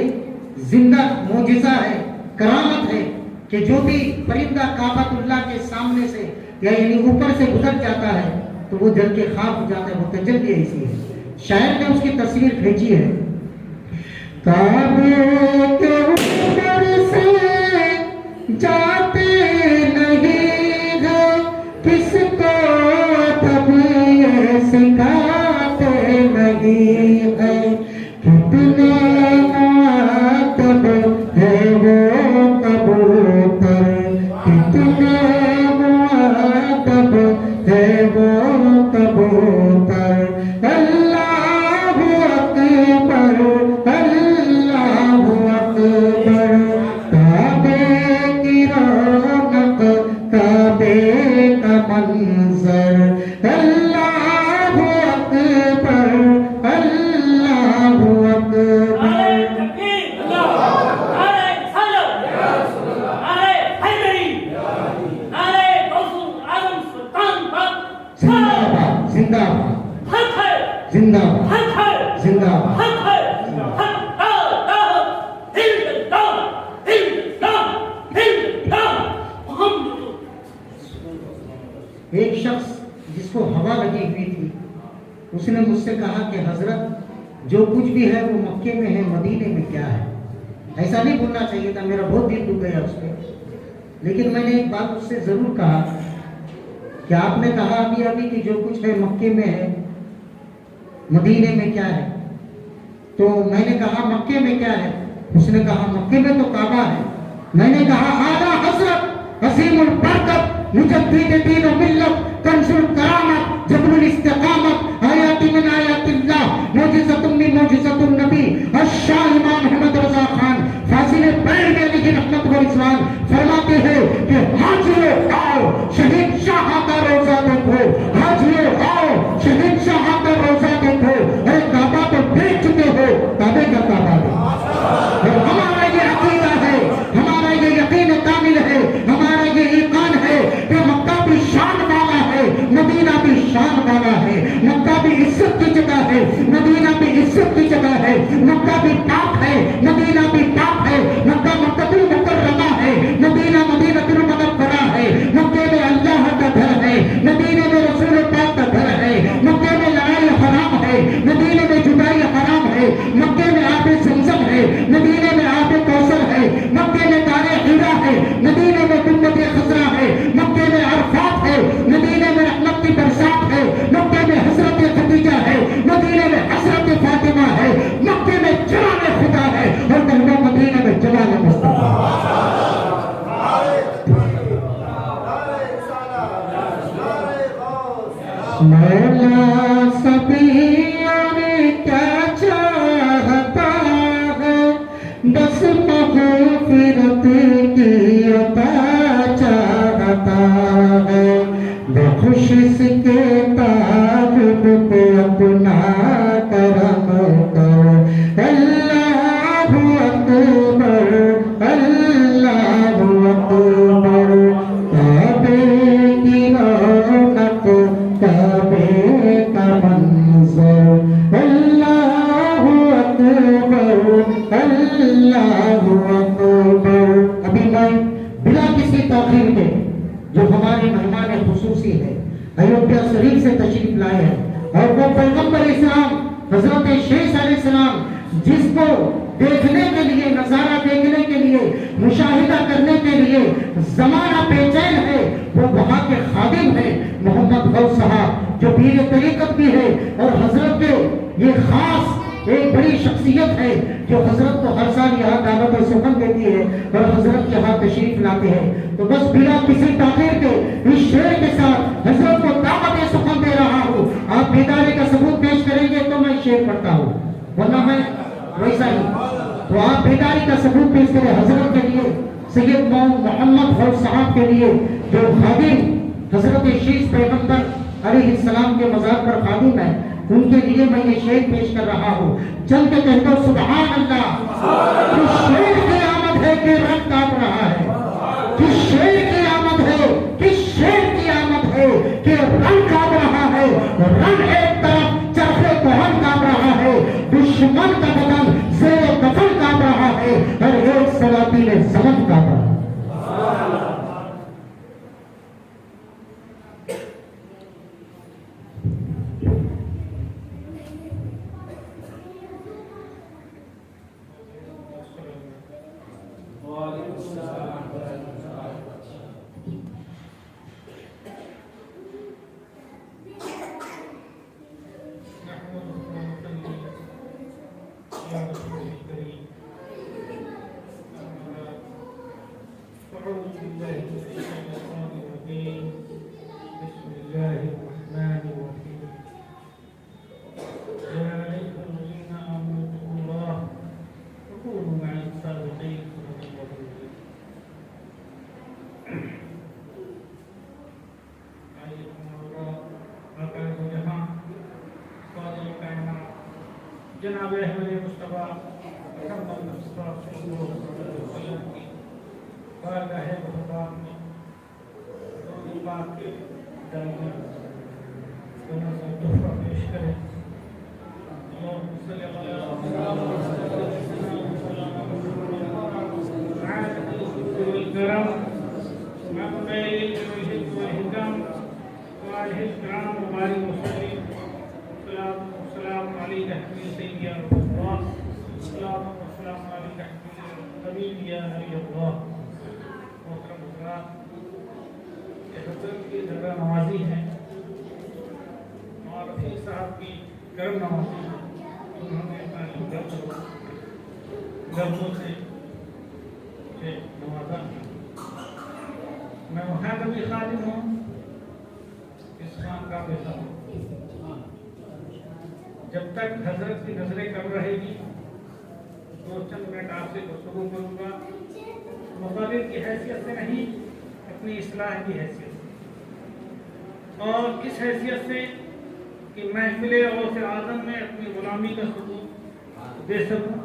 زندہ معجزہ ہے، کرامت ہے کہ جو بھی پرندہ کعبۃ اللہ کے سامنے سے یعنی اوپر سے گزر جاتا ہے تو وہ جل کے خاک ہو جاتا ہے، وہ تجلی ایسی ہے۔ شاعر نے اس کی تصویر بھیجی ہے، کعبے کے اوپر سے جاتے نہیں گا کس کو طبیعت سکھاتے نہیں ہے، کتنے معتب ہے وہ کبوتر، کتنے معتب ہے وہ کبوتر، اللہ اکبر اللہ اکبر، کعبے کی رونق کعبے کا منظر، اللہ اکبر اللہ اکبر۔ زندہ باد زندہ باد زندہ باد۔ ایک شخص جس کو ہوا لگی ہوئی تھی اس نے مجھ سے کہا کہ حضرت جو کچھ بھی ہے وہ مکے میں ہے، مدینے میں کیا ہے؟ ایسا نہیں بولنا چاہیے تھا، میرا بہت دل دکھ گیا اس پہ، لیکن میں نے ایک بات اس سے ضرور کہا کہ آپ نے کہا ابھی کہ جو کچھ ہے مکے میں ہے، مدینے میں کیا ہے؟ تو میں نے کہا مکے میں کیا ہے؟ اس نے کہا مکے میں تو کعبہ ہے۔ میں نے کہا اعلیٰ حضرت عظیم البرکت مجدد دین و ملت کنز الکرامت جبل الاستقامت آیات من آیات اللہ معجزۃ من معجزۃ النبی الشاہ امام احمد رضا خان فاضل بیر علیہ رحمت و رضوان فرماتے ہیں کہ حاجیو آؤ شہید شاہ کا روزہ دیکھو، حاجیو آؤ شہید شاہ کا روزہ دیکھو، اے کعبہ تو دیکھ چکے ہو، کعبے کا کعبہ ہے۔ اور ہمارا یہ عقیدہ ہے، ہمارا یہ یقین کامل ہے، ہمارا یہ ایمان ہے کہ مکہ بھی شان والا ہے، مدینہ بھی شان والا ہے، مکہ بھی عزت کی جگہ ہے، مدینہ بھی عزت کی جگہ ہے، مکہ بھی پاک ہے، مدینہ بھی پاک ہے، مکہ مکہ المکرمہ ہے، مدینہ مدینہ المنورہ ہے، مکے میں اللہ کا گھر ہے، مدینے میں رسول پاک کا گھر ہے، مکے میں لڑائی حرام ہے، مدینے میں جدائی حرام ہے، مکے میں آب زمزم ہے، مدینے میں آب کوثر ہے، مکے میں غار حرا ہے، مدینے میں گنبد خضرا ہے، مکے میں عرفات ہے، مدینے میں رحمت کی برسات ہے، مکے میں حضرت خدیجہ ہے، مدینے میں حضرت فاطمہ ہے، مکے میں جلال خدا ہے، اور کہنا مدینے میں جلال مصطفیٰ۔ مولا سبیوں نے کیا چاہتا ہے، بس مغفرت کی عطا چاہتا ہے، بخش اس کے طالب پہ اپنا کرم کر، اللہ اکبر اللہ اکبر، کعبے کی رونق کعبے کا منظر، اللہ اکبر اللہ اکبر۔ ابھی میں بلا کسی تاخیر کے جو ہمارے مہمان خصوصی ہے ایودھیا شریف سے تشریف لائے ہیں، اور وہ پیغمبر اسلام حضرت شیخ علیہ السلام جس کو دیکھنے کے لیے، نظارہ دیکھنے کے لیے، مشاہدہ کرنے کے لیے زمانہ بے چین ہے، وہ وہاں کے خادم ہیں محمد غوث صاحب جو پیر طریقت بھی ہے، اور حضرت کے یہ خاص ایک بڑی شخصیت ہے جو حضرت کو ہر سال یہاں دعوت و سخن دیتی ہے اور حضرت یہاں تشریف لاتے ہیں۔ تو بس بلا کسی تاخیر کے اس شعر کے ساتھ حضرت کو دعوت سخن دے رہا ہوں۔ آپ بیداری کا ثبوت پیش کریں گے تو میں شعر پڑھتا ہوں، ورنہ میں ویسا ہی۔ تو آپ بیداری کا ثبوت پیش کریں حضرت کے لیے، سید محمد غوث صاحب کے لیے جو خادم حضرت شیش پیغمبر علیہ السلام کے مزار پر خادم ہے، ان کے لیے میں یہ شعر پیش کر رہا ہوں۔ چل کے کہہ دو سبحان اللہ، اس شعر کی آمد ہے کہ رب کانپ رہا ہے۔ کس شیر کی آمد ہے، کس شیر کی آمد ہے کہ رن کانپ رہا ہے، رن ایک طرف چرخے کوہن کانپ رہا ہے، دشمن کا بدن زیر کفن کانپ رہا ہے، اور ایک سلاطین زمن کانپ رہا ہے۔ جناب احمد مصطفیٰ محمد مصطفیٰ صلی اللہ علیہ وسلم کی بارگاہ محترم میں درود پاک کے دامن دونوں سے تحفہ پیش کریں۔ اللہم صلی اللہ والکرم مقبل الحب والحکم وآلہ الکرام وبارک وسلم۔ السلام علیکم سید یا رسول اللہ، السلام علیکم حبیب یا نبی اللہ۔ محترم حضرات، یہ حضرت کی جگہ نوازی ہے اور رفیع صاحب کی کرم نوازی ہے، انہوں نے اپنا لفظوں سے مجھے نوازا۔ میں وہاں کا بھی خادم ہوں، اس خان کا بھی خادم ہوں۔ جب تک حضرت کی نظریں کم رہے گی دو چند منٹ آپ سے گفتگو کروں گا، مقابل کی حیثیت سے نہیں، اپنی اصلاح کی حیثیت سے، اور کس حیثیت سے کہ محفل غوث اعظم میں اپنی غلامی کا ثبوت دے سکوں۔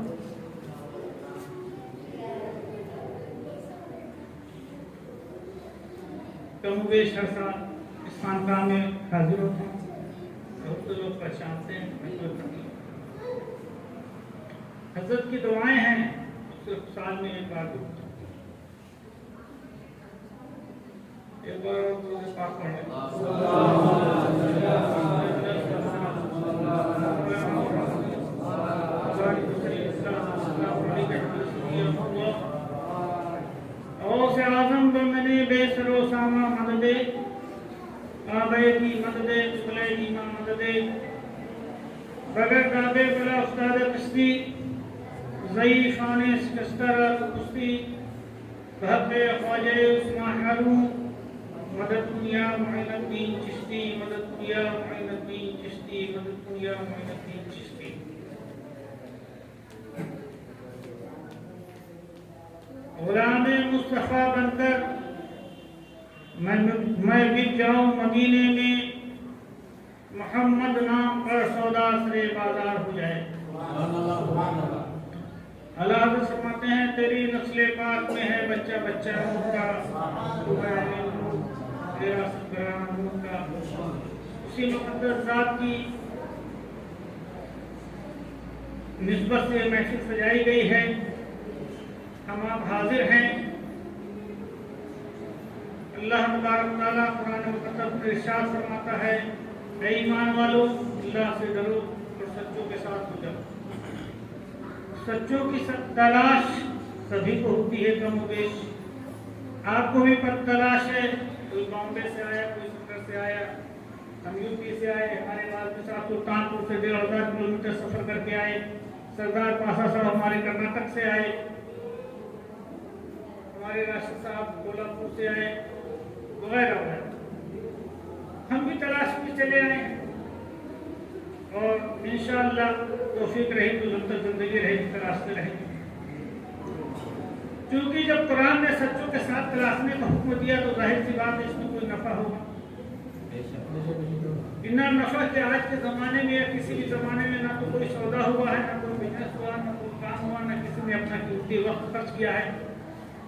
کم بیش عرصہ اس خانقاہ میں حاضر ہوتا ہوں، بہت لوگ پہچانتے ہیں، میں کوئی نہیں۔ حضرت کی دعائیں ہیں، صرف سال میں ایک بار ہوتا ہے۔ ایک بار اور درود پاک پڑھ لیں۔ غوث اعظم بمنے بے سر و سامہ مدد آبے کی مدد صلح کی مدد بغیر دادے بلا استاد قسطی ضعیفان شکستر قسطی بحق خواجہ عثمان حرون مدد دنیا معین الدین چشتی مدد دنیا معین الدین چشتی مدد دنیا معین الدین چشتی۔ غلام مصطفیٰ بن کر میں بک جاؤں مدینے میں، محمد نام پر سودا سرے بازار ہو جائے۔ اللہ حضرت فرماتے ہیں تیری نسل پاک میں ہے بچہ بچہ نور کا، تیرا سرگران نور کا۔ اسی مقدس ذات کی نسبت سے محفل سجائی گئی ہے، ہم آپ حاضر ہیں۔ اللہ تبارک تعالیٰ قرآن مقدس میں ارشاد فرماتا ہے اے ایمان والو اللہ سے ڈرو اور سچوں کے ساتھ گزرو۔ سچوں کی تلاش سبھی کو ہوتی ہے کم و بیش، آپ کو بھی تلاش ہے، کوئی بامبے سے آیا، کوئی سندر سے آیا، ہم یو پی سے آئے، ہمارے والد صاحب سلطانپور سے 1500 کلومیٹر سفر کر کے آئے، سردار پاسا صاحب ہمارے کرناٹک سے آئے، ہمارے راشد صاحب کولہاپور سے آئے وغیرہ وغیرہ۔ ہم بھی تلاش میں چلے آئے ہیں اور انشاءاللہ توفیق رہی تو جب تک زندگی رہے گی تلاشتے رہیں گے۔ چونکہ جب قرآن نے سچوں کے ساتھ تلاشنے کا حکم دیا تو ظاہر سی بات ہے اس میں کوئی نفع ہوگا۔ بنا نفع کے آج کے زمانے میں یا کسی بھی زمانے میں نہ تو کوئی سودا ہوا ہے، نہ کوئی بزنس ہوا، نہ کوئی کام ہوا، نہ کسی نے اپنا قیمتی وقت خرچ کیا ہے۔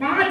5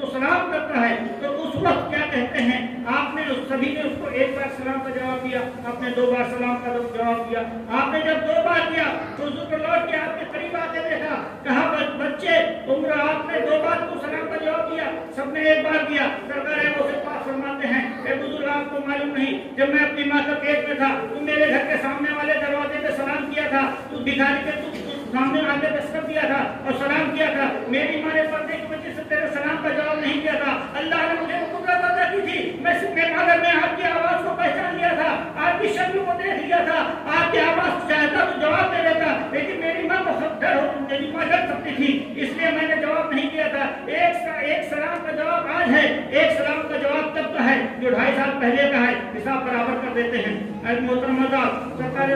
کو سلام کرتا ہے, تو اس وقت کیا کہتے ہیں, آپ نے سبھی نے اس کو ایک بار سلام کا جواب دیا, آپ نے 2 بار سلام کا جواب دیا. آپ نے جب 2 بار دیا تو حضور کو لوٹ کے آپ کے قریب آ کے دیکھا, کہا بچے عمر آپ نے 2 بار کو سلام کا جواب دیا, سب نے 1 بار دیا. سرکار وہ سے پاک فرماتے ہیں, اے بزرگ آپ کو معلوم نہیں, جب میں اپنی ماں کا پیٹ میں تھا تو میرے گھر کے سامنے والے دروازے پہ سلام کیا تھا, تو بھکاری کے سامنے والے پہ سلام دیا تھا اور سلام کیا تھا. میری ماں نے پردے کی وجہ سے تیرے سلام کا جواب نہیں دیا تھا. اللہ نے مجھے قدرت عطا کی تھی, میں اگر میں آپ کی آواز کو پہچان لیا تھا, آپ کی شکل کو دیکھ لیا تھا, آپ کی آواز چاہتا تو جواب دے دیتا, لیکن میری ماں بہت ڈر ہو, میری ماں ڈر سکتی تھی, اس لیے میں نے جواب نہیں دیا تھا. ایک سلام کا جواب آج ہے, ایک سلام کا جواب تب کا ہے جو 2.5 سال پہلے کا ہے, حساب برابر کر دیتے ہیں. اے محترم حضرات, سرکار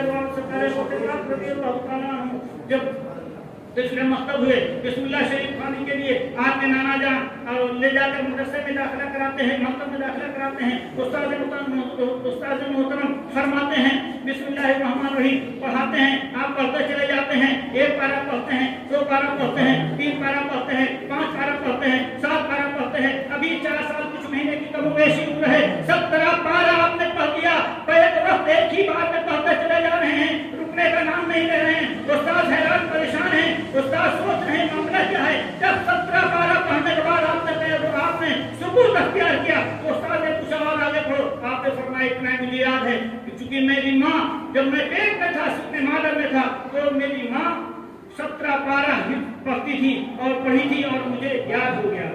رضی اللہ تعالیٰ عنہ جب تیسرے مکتب ہوئے, بسم اللہ شریف کھانے کے لیے آپ کے نانا جان لے جا کر مدرسے میں داخلہ کراتے ہیں, مکتب میں داخلہ کراتے ہیں. استاد محترم فرماتے ہیں بسم اللہ الرحمن الرحیم پڑھاتے ہیں, آپ پڑھتے چلے جاتے ہیں, 1 پارہ پڑھتے ہیں, 2 پارہ پڑھتے ہیں, 3 پارہ پڑھتے ہیں, 5 پارہ پڑھتے ہیں, 7 پارہ پڑھتے ہیں. ابھی 4 سال کچھ مہینے کی کم و بیشی عمر ہے, 17 پارہ آپ نے پڑھ دیا. بیک وقت ایک ہی بار میں پڑھتے چلے جا رہے ہیں, رکنے کا نام نہیں لے رہے ہیں. استاد حیران پریشان ہیں, استاد سوچ رہے ہیں معاملہ کیا ہے. جب 17 پارہ پڑھنے کے بعد آپ نے سکون اختیار کیا تو استاد نے پوچھا اور آگے پڑھو. آپ نے فرمایا اتنا مجھے یاد ہے کہ چونکہ میری ماں جب میں پیٹ میں تھا, سپنے مادر میں تھا, تو میری ماں 17 پارہ پڑھتی تھی اور پڑھی تھی اور مجھے یاد ہو گیا.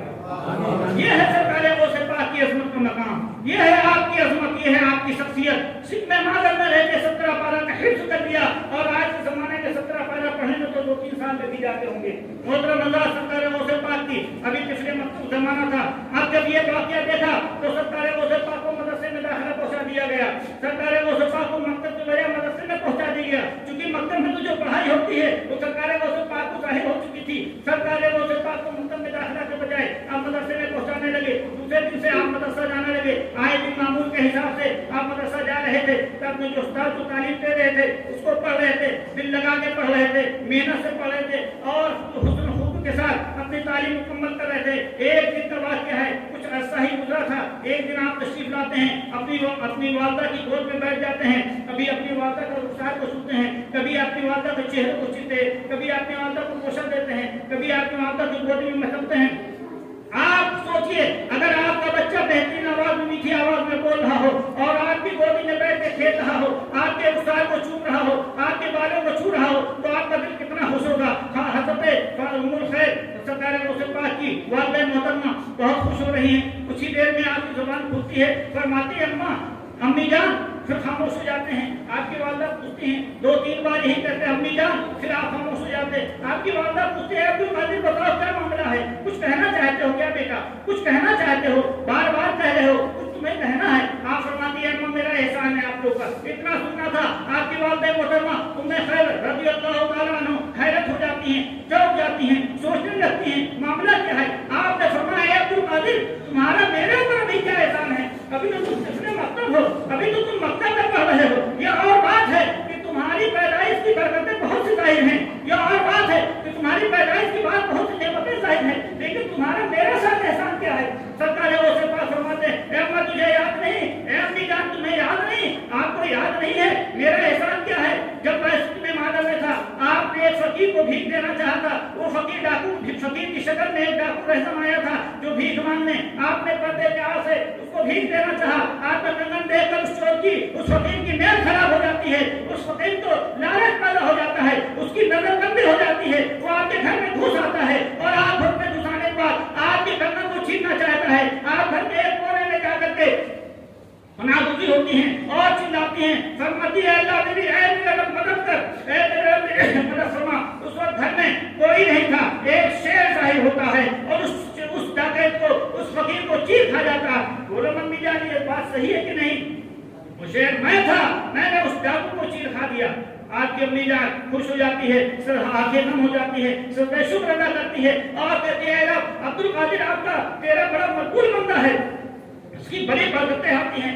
یہ ہے سرکار غوث پاک کی عظمت کا مقام, یہ ہے آپ کی عظمت, یہ ہے آپ کی شخصیت. صرف میں مادر میں رہ کے 17 پارہ کا حفظ کر لیا, اور آج کے زمانے کے 17 پارہ پڑھنے میں تو 2-3 سال لگ جاتے ہوں گے. محترم اللہ, سرکار غوث پاک کی ابھی پچھلے مکتوب زمانہ تھا. اب جب یہ واقعہ دیکھا تو سرکار غوث پاک کو مدرسے میں داخلہ پہنچا دیا گیا. سرکار غوث پاک کو مکتب کے بجائے مدرسے میں پہنچا دیا گیا, چونکہ مکتب میں تو جو پڑھائی ہوتی ہے وہ سرکار غوث پاک کو ظاہر ہو چکی تھی. سرکار غوث پاک کو مکتب میں داخلہ کے بجائے آپ مدرسے میں پہنچانے لگے. دوسرے دن سے آپ مدرسہ جانے لگے. آئے دن معمول کے حساب سے آپ مدرسہ جا رہے تھے, تب میں جو استاد کو تعلیم دے رہے تھے اس کو پڑھ رہے تھے, دل لگا کے پڑھ رہے تھے, محنت سے پڑھ رہے تھے, اور حسن خوب کے ساتھ اپنی تعلیم مکمل کر رہے تھے. ایک دن کا واقعہ ہے, کچھ عرصہ ہی گزرا تھا. ایک دن آپ تشریف لاتے ہیں, اپنی والدہ کی گود میں بیٹھ جاتے ہیں, کبھی اپنی والدہ کا رخسار کو چھوتے ہیں, کبھی اپنی والدہ کے چہرے کو چھوتے ہیں, کبھی اپنی والدہ کو پوشا دیتے ہیں, کبھی اپنی والدہ کی گود میں مچلتے ہیں. آپ سوچئے اگر آپ کا بچہ بہترین آواز میں, میٹھی آواز میں بول رہا ہو اور آپ کی گودی میں بیٹھ کے کھیل رہا ہو, آپ کے رخسار کو چوم رہا ہو, آپ کے بالوں کو چھو رہا ہو, تو آپ کا دل کتنا خوش ہوگا. حضرت ام الخیر سرکار غوث پاک کی والدہ محترمہ بہت خوش ہو رہی ہیں. کچھ ہی دیر میں آپ کی زبان کھلتی ہے, فرماتی ہے اماں, امی جان, پھر خاموش ہو جاتے ہیں. آپ کی والدہ پوچھتی ہیں, 2-3 بار یہی کہتے ہیں امی جان, پھر آپ خاموش ہو جاتے ہیں. آپ کی والدہ پوچھتے ہیں عبدالقادر بتاؤ کیا معاملہ ہے, کچھ کہنا چاہتے ہو کیا بیٹا, کچھ کہنا چاہتے ہو, بار بار کہہ رہے ہو, کچھ تمہیں کہنا ہے. آپ فرماتی ہے اماں میرا احسان ہے آپ لوگوں کا, اتنا سننا تھا. آپ کی والدہ محترمہ ام خیر رضی اللہ تعالیٰ عنہ حیرت ہو جاتی ہیں, چوک جاتی ہیں, سوچنے لگتی ہیں معاملہ کیا ہے. آپ نے فرمایا عبدالقادر تمہارا میرے اوپر ابھی کیا احسان ہے, ابھی تو تم کس نے مکتب ہو, ابھی تو تم مکتب میں پڑھ رہے ہو. یہ اور بات ہے کہ تمہاری پیدائش کی برکتیں بہت سی ظاہر ہیں, یہ اور بات ہے کہ تمہاری پیدائش کی بات بہت سی نعمتیں ظاہر ہیں, لیکن تمہارا میرے ساتھ احسان کیا ہے. سرکار غوث پاک فرماتے ہیں اے اماں تجھے یاد نہیں, اے امی جان تمہیں یاد نہیں, آپ کو یاد نہیں ہے میرا احسان کیا ہے. جب میں سپنے مادر میں تھا, آپ نے ایک فقیر کو بھیک دینا چاہا تھا. وہ فقیر ڈاکو, فقیر کی شکل میں ایک ڈاکو رہزم آیا تھا جو بھیک مانگنے. آپ نے پردے کے آس سے اس کو بھیک دینا چاہا. آپ کا کنگن دیکھ کر اس چور کی, اس فقیر کی نیت خراب ہو جاتی ہے, اس فقیر کو لالچ پیدا ہو جاتا ہے, اس کی نظر بندی ہو جاتی ہے, وہ آپ کے گھر میں گھس آتا ہے اور آپ گھر میں گھسانے کے بعد آپ کے کنگن کو چھیننا چاہتا ہے. آپ گھر کے ایک کونے میں جا کر کے پناہ گزی ہوتی ہیں اور چلاتی ہیں, فرماتی ہے اللہ میری اے میرا رب مدد کر, اے میرا رب مدد فرما. اس وقت گھر میں کوئی نہیں تھا, ایک شیر ظاہر ہوتا ہے اور اس ڈاکیت کو, اس فقیر کو چیر کھا جاتا. بولو ممی جان یہ بات صحیح ہے کہ نہیں, وہ شیر میں تھا, میں نے اس ڈاکو کو چیر کھا دیا. آپ کی امی جان خوش ہو جاتی ہے, سر آنکھیں نم ہو جاتی ہے, سر پہ شکر ادا کرتی ہے اور کہتی ہے رب عبدالقادر آپ کا تیرا بڑا مقبول بندہ ہے, اس کی بڑی برکتیں آتی ہیں.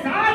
7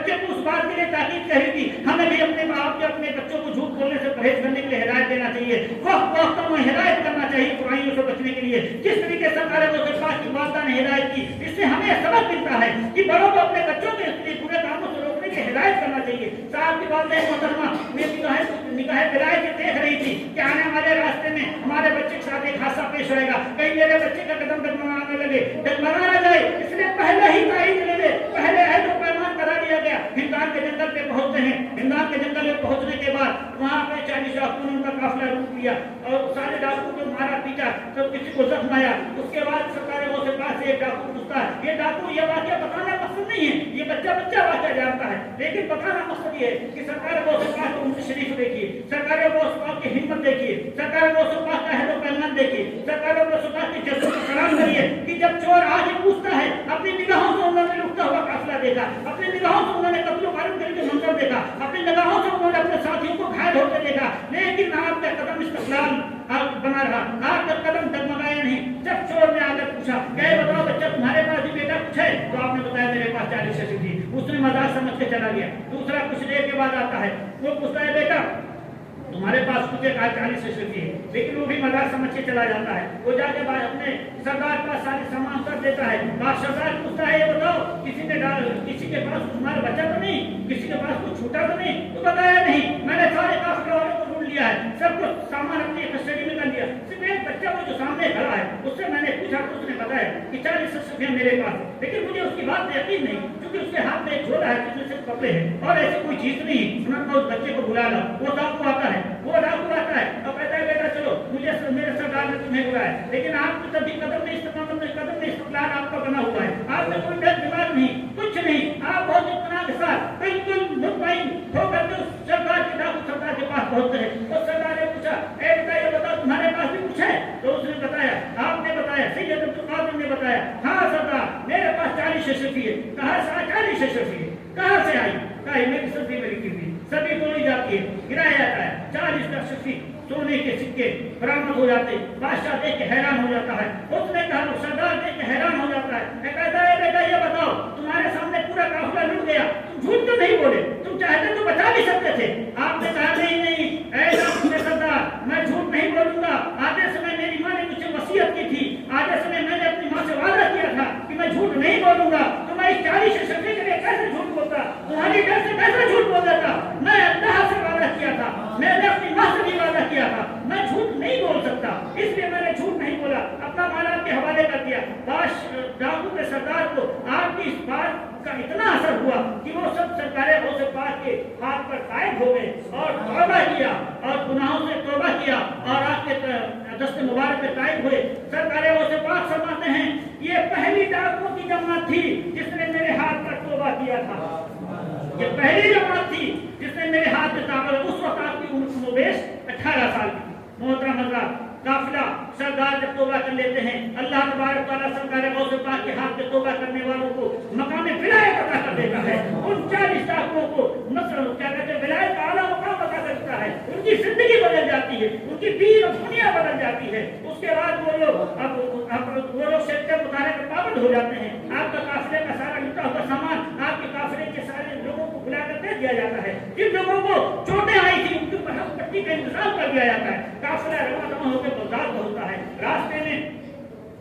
بچے کو اس بات کے لیے تاکید کری تھی ہمیں بھی اپنے باپ کے اپنے بچوں کو جھوٹ بولنے سے پرہیز کرنے کے لیے ہدایت دینا چاہیے، وقت میں ہدایت کرنا چاہیے برائیوں سے بچنے کے لیے. جس طریقے سے سرکار کی والدہ نے ہدایت کی، اس سے ہمیں سبق ملتا ہے کہ بڑوں کو اپنے بچوں کے برے کاموں سے روکنے کی ہدایت کرنا چاہیے. صاحب کی والدہ محترمہ نگاہ برائے سے دیکھ رہی تھی کہ آنے والے راستے میں ہمارے بچے کے ساتھ ایک حادثہ پیش ہوئے گا، کہیں میرے بچے کا قدم ڈگمگانے لگے، ڈگمگا نہ جائے، اس لیے پہلے ہی تائید لے لے، پہلے عہد و پیمان کرا دیا گیا. ہندان کے جنگل پہ پہنچتے ہیں، ہندان کے جنگل میں پہنچنے کے بعد وہاں پہ 40 ڈاکوؤں نے ان کا قافلہ روک لیا اور سارے ڈاکو کو مارا پیٹا، سب کسی کو زخم آیا. اس کے بعد سرکار وہ سے پاس ایک ڈاکو پوچھتا ہے، یہ ڈاکو یہ واقعہ بتانا مقصد نہیں ہے، یہ بچہ واقعہ جانتا ہے، لیکن بتانا مقصد یہ ہے کہ سرکار وہ سے پاس ان شریف دیکھیے، سرکار وہ سے پاس کی ہمت دیکھیے، سرکار وہ سے پاس کا عہد و پیمان دیکھیے، سرکار وہ سے پاس کی جذبوں کو سلام کریے کہ جب چور آ کے پوچھتا ہے اپنی نگاہوں سے انہوں نے لٹتا ہوا قافلہ دیکھا، اپنی نگاہوں سے انہوں نے قتل و غارت کے منظر دیکھا، اپنی نگاہوں سے انہوں نے اپنے ساتھیوں کو گھائل ہوتے دیکھا، لیکن آپ کا قدم استقلال بنا رہا، آپ کا قدم ڈگمگایا نہیں. جب چور نے آ کر پوچھا کہ بتاؤ بچہ تمہارے پاس بھی بیٹا کچھ ہے، تو آپ نے بتایا میرے پاس 40 شیشے تھی. اس نے مزاق سمجھ کے چلا گیا. دوسرا کچھ دیر کے بعد آتا ہے، وہ پوچھتا ہے بیٹا تمہارے پاس کچھ 40 شیشے تھی، لیکن وہ بھی مزاق سمجھ کے چلا جاتا ہے. وہ جا کے بعد اپنے سردار کا سارے سامان کر دیتا ہے. سردار پوچھتا ہے یہ بتاؤ کسی کے پاس تمہارا بچہ تو نہیں، کسی کے پاس کچھ چھوٹا تو نہیں؟ تو بتایا نہیں، میں نے سارے قافلے والوں کو ڈھونڈ لیا ہے، سب کچھ سامان اپنی کسٹڈی میں کر لیا. صرف ایک بچہ وہ جو سامنے کھڑا ہے اس سے میں نے پوچھا تو اس نے بتایا کہ 40 شیشے میرے پاس، لیکن مجھے اس کی بات پہ یقین نہیں کیونکہ اس کے ہاتھ میں ایک جھولا ہے جس میں صرف کپڑے ہیں اور ایسی کوئی چیز نہیں. انہوں نے اس بچے کو بلا لا، وہ ڈاکو آتا ہے اور کہتا ہے بیٹا چلو مجھے میرے سردار نے تمہیں بلایا، لیکن آپ کی تبھی قدم میں استقلال آپ کا بنا ہوا ہے، آپ میں کوئی ڈر دماغ نہیں، کچھ نہیں، آپ بہت اطمینان کے ساتھ بالکل مطمئن ہو کر کے اس سردار کے ڈاکو سردار کے پاس پہنچتے ہیں. اس سردار نے پوچھا اے بیٹا یہ بتاؤ تمہارے پاس بھی کچھ ہے؟ تو اس نے بتایا، آپ نے بتایا، سید عبد القادر نے بتایا ہاں سردار میرے پاس 40 شیشے تھی. کہاں سے 40 شیشے تھی؟ کہاں سے آئی؟ کہا میری سبزی میں لکھی تھی، سبھی توڑی جاتی ہے، گرایا جاتا ہے، 40 شیشے سونے کے سکے برآمد ہو جاتے. بادشاہ دیکھ کے حیران ہو جاتا ہے. اس نے کہا سردار دیکھ کے حیران ہو جاتا ہے. کہتا ہے بیٹا یہ بتاؤ تمہارے سامنے پورا قافلہ لٹ گیا، تم جھوٹ تو نہیں بولے، تم چاہتے تو بچا بھی سکتے تھے. آپ نے کہا نہیں اے سردار میں جھوٹ نہیں بولوں گا. آگے سے میری ماں نے مجھے وصیت کی تھی، آگے سے میں نے اپنی ماں سے وعدہ کیا تھا کہ میں جھوٹ نہیں بولوں گا. تو میں اس 40 شیشے کے لیے کیسے جھوٹ بولتا؟ تمہاری ڈر سے کیسے جھوٹ بول دیتا؟ میں اللہ سے وعدہ کیا تھا، میں نے اپنی ماں سے بھی وعدہ کیا تھا، میں جھوٹ نہیں بول سکتا، اس لیے میں نے جھوٹ نہیں بولا. اپنا مال آپ کے حوالے کر دیا. ڈاکو کے سردار کو آپ کی اس بات کا اتنا اثر ہوا کہ وہ سب سرکار غوث پاک کے ہاتھ پر قائم ہو گئے اور توبہ کیا اور گناہوں سے توبہ کیا اور آپ کے دست مبارک پہ قائم ہوئے. سرکار غوث پاک فرماتے ہیں یہ پہلی ڈاکو کی جماعت تھی جس نے میرے ہاتھ پر توبہ کیا تھا. یہ پہلی جماعت تھی جس نے میرے ہاتھ میں توبہ. اس وقت آپ کی عمر مبیش 18 سال کی. محترم حضرات قافلہ سردار جب توبہ کر لیتے ہیں اللہ تبارک تعالیٰ سرکار غوث پاک کے ہاتھ میں توبہ کرنے والوں کو مقام ولایت عطا کر دیتا ہے. ان 40 ڈاکوؤں کو نصر کیا کہتے ہیں ولایت کا اعلیٰ مقام عطا کرتا ہے. ان کی زندگی بدل جاتی ہے، ان کی دین اور دنیا بدل جاتی ہے. اس کے بعد وہ لوگ شرکت اتارے پر پابند ہو جاتے ہیں. آپ کا قافلے کا سارا لٹا ہوا سامان آپ کے قافلے کے سارے لوگوں کو بلا کر دے دیا جاتا ہے. جن لوگوں کو چوٹیں آئی تھی ان کے اوپر ہم پٹی کا انتظام کر دیا جاتا ہے. قافلہ رواں رواں ہو کے بغداد پہنچتا ہے. راستے میں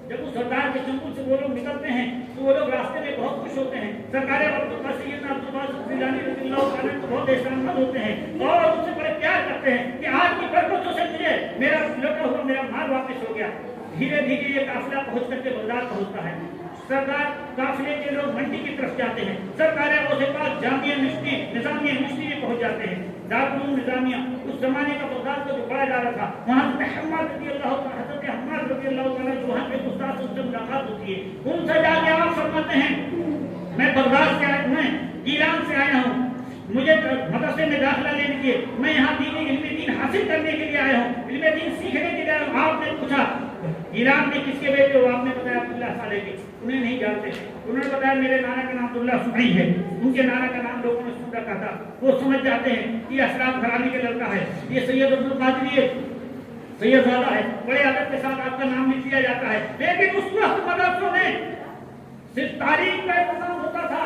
جب اس سردار کے چنگل سے وہ لوگ نکلتے ہیں تو وہ لوگ راستے میں بہت خوش ہوتے ہیں. سرکار سیدنا عبدالباسط جیلانی رضی اللہ عنہ کو بہت احسان مند ہوتے ہیں اور ان سے بڑے پیار کرتے ہیں کہ آج کی برکتوں سے مجھے میرا لوٹا ہوا میرا مال واپس ہو گیا. دھیرے دھیرے یہ قافلہ پہنچ کر کے بغداد پہنچتا ہے. سردار قافلے کے لوگ منڈی کی طرف جاتے ہیں. سرکار غوث پاک جامعہ نظامیہ یونیورسٹی میں پہنچ جاتے ہیں. دارالعلوم نظامیہ اس زمانے کا بغداد کا جو بڑا ادارہ تھا وہاں حضرت حماد رضی اللہ تعالیٰ جو وہاں پہ استاد سے ان سے ملاقات ہوتی ہے. ان سے جا کے آپ فرماتے ہیں میں بغداد سے آیا ہوں، میں ایران سے آیا ہوں، مجھے مدرسے میں داخلہ لینے کے میں یہاں علم دین حاصل کرنے کے لیے آیا ہوں، علم دین سیکھنے کے لیے آیا ہوں. آپ نے پوچھا ایران میں کس کے بیٹے ہو؟ آپ نے بتایا عبداللہ صالح کے. انہیں نہیں جانتے. انہوں نے بتایا میرے نانا کا نام عبداللہ سبعی ہے. ان کے نانا کا نام لوگوں نے سن رکھا تھا. وہ سمجھ جاتے ہیں کہ اشراف گھرانے کا لڑکا ہے، یہ سید عبد القادر سید زادہ ہے. بڑے ادب کے ساتھ آپ کا نام لکھ دیا جاتا ہے. لیکن اس وقت مدرسوں میں صرف تاریخ کا انتظام ہوتا تھا.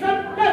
70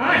8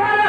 12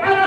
12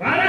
12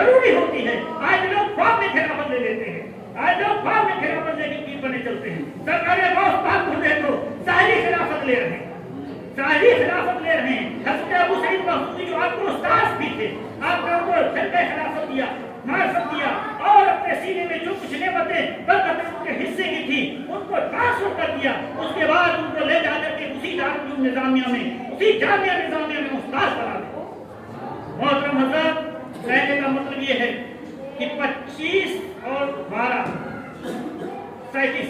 ضروری ہوتی ہے. آج لوگ خواب میں خلافت لے لیتے ہیں, آج لوگ خواب میں خلافت لے کے پیر بنے چلتے ہیں. سرکار غوث پاک کو دیکھو ظاہری خلافت لے رہے ہیں, ظاہری خلافت لے رہے ہیں. حضرت ابو سعید مخدومی جو آپ کو استاد بھی تھے, آپ نے ان کو جھنڈے خلافت دیا, معرفت دیا, اور اپنے سینے میں جو کچھ نعمتیں برکتیں ان کے حصے کی تھی ان کو ٹرانسفر کر دیا. اس کے بعد ان کو لے جا کر کے اسی دارالعلوم نظامیہ میں, اسی جامعہ نظامیہ میں استاد بنا دیا. محترم حضرات, کہنے کا مطلب یہ ہے کہ 25 اور 12 37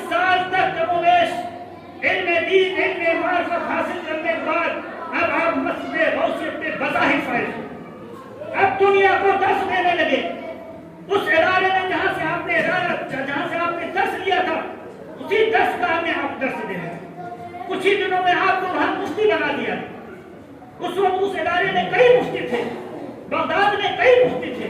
سال تک کم و بیش علم دین, علم معرفت حاصل کرنے کے بعد اب آپ مسجد غوثیت کے بظاہر فائز, اب دنیا کو درس دینے لگے. اس ادارے میں جہاں سے آپ نے درس لیا تھا, اسی درس کا ہمیں آپ درس دے رہے ہیں. کچھ ہی دنوں میں آپ کو وہاں مفتی بنا دیا. اس وقت اس ادارے میں کئی مفتی تھے, بغداد میں کئی مفتی تھے.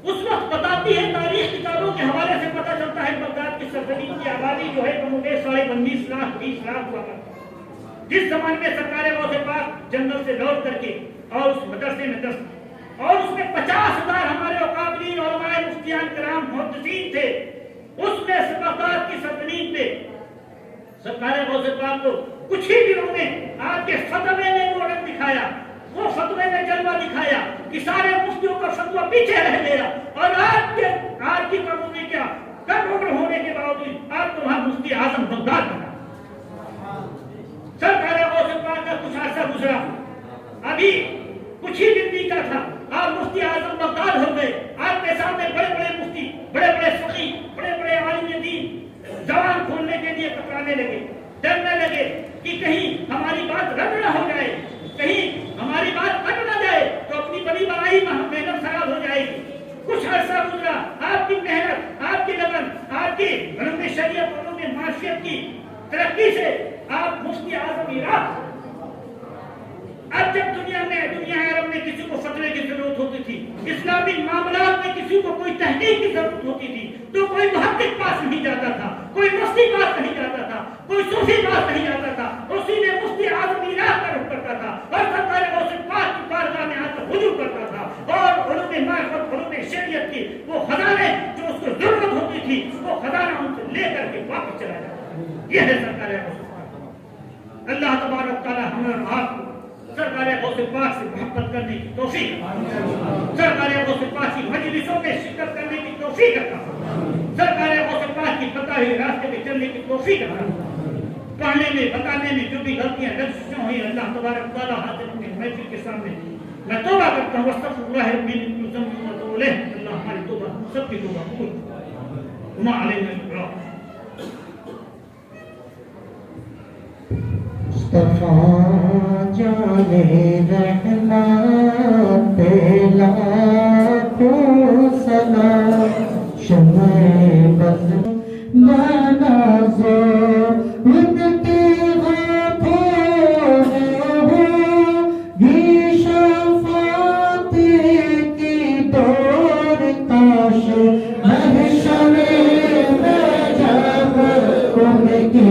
اس وقت بتاتی ہے تاریخ کتابوں کے حوالے سے پتہ چلتا ہے بغداد کی سلطنت کی آبادی جو ہے کم و بیش 19 لاکھ 20 لاکھ ہوا کرتی. جس زمانے میں سرکار غوث پاک جنگل سے لوٹ کر کے اور اس مدرسے میں درس, اور اس میں 50,000 ہمارے اکابرین علماء مفتیان کرام محدثین تھے. اس میں بغداد کی سلطنت میں سرکار غوث پاک کو کچھ ہی دنوں میں آپ کے فتوے نے وہ رنگ دکھایا, وہ فتوے نے جلوہ دکھایا کہ سارے مفتیوں کا فتوہ پیچھے رہ گیا. اور آج کی قوم میں کیا کمپیوٹر ہونے کے باوجود آپ کو وہاں مفتی اعظم بغداد بنا. سرکار غوث پاک کا کچھ عرصہ گزرا, ابھی کچھ ہی دن بیتا تھا, آپ مفتی اعظم بغداد ہو گئے. آپ کے سامنے بڑے بڑے مفتی, بڑے بڑے فقیہ, بڑے بڑے عالم دین زبان کھولنے کے لیے کترانے لگے, ڈرنے لگے کہ کہیں ہماری بات رد نہ ہو جائے, کہیں ہماری بات کٹ نہ جائے تو اپنی بڑی بڑائی میں محنت خراب ہو جائے گی. کچھ عرصہ گزرا, آپ کی محنت, آپ کی لگن, آپ کی علم شریعت, علوم معاشیت کی ترقی سے آپ مفتی اعظم عراق. اب جب دنیا عرب میں کسی کو فتوے کی ضرورت ہوتی تھی, اسلامی معاملات میں کسی کو کوئی تحقیق کی ضرورت ہوتی تھی, تو کوئی محقق پاس نہیں جاتا تھا, کوئی مفتی پاس نہیں جاتا تھا, کوئی صوفی پاس نہیں جاتا تھا, اسی نے مفتی اعظم عراق کا رخ کرتا تھا اور سرکار غوث پاک کی بارگاہ میں آ کر رجوع کرتا تھا. اور علوم معرفت, علوم شریعت کی وہ خزانے جو اس کو ضرورت ہوتی تھی, وہ خزانہ ان سے لے کر کے واپس چلا جاتا. یہ ہے سرکار غوث پاک. اللہ تبارک تعالی ہمیں اور آپ کو سرکار غوث پاک سے محبت کرنے کی توفیق, سرکار غوث پاک کی مجلسوں میں شرکت کرنے کی توفیق عطا فرمائے, سرکار غوث پاک کی بتائے ہوئے راستے میں چلنے کی توفیق عطا فرمائے. پڑھنے میں, بتانے میں جو بھی غلطیاں لفظیاں ہوئی, اللہ تبارک تعالیٰ حاضر اپنے محفل کے سامنے میں توبہ کرتا ہوں. استغفر اللہ ربی من ذنب واتوب الیہ. اللہ ہماری توبہ سب کی توبہ قبول فرمائے. وما علینا الا البلاغ. مصطفیٰ جانے رحمت لاکھوں سلام, شمع بز منازو ان کی غفور ہوگی, شفاعت کی دور کاش محشر میں جب ان کی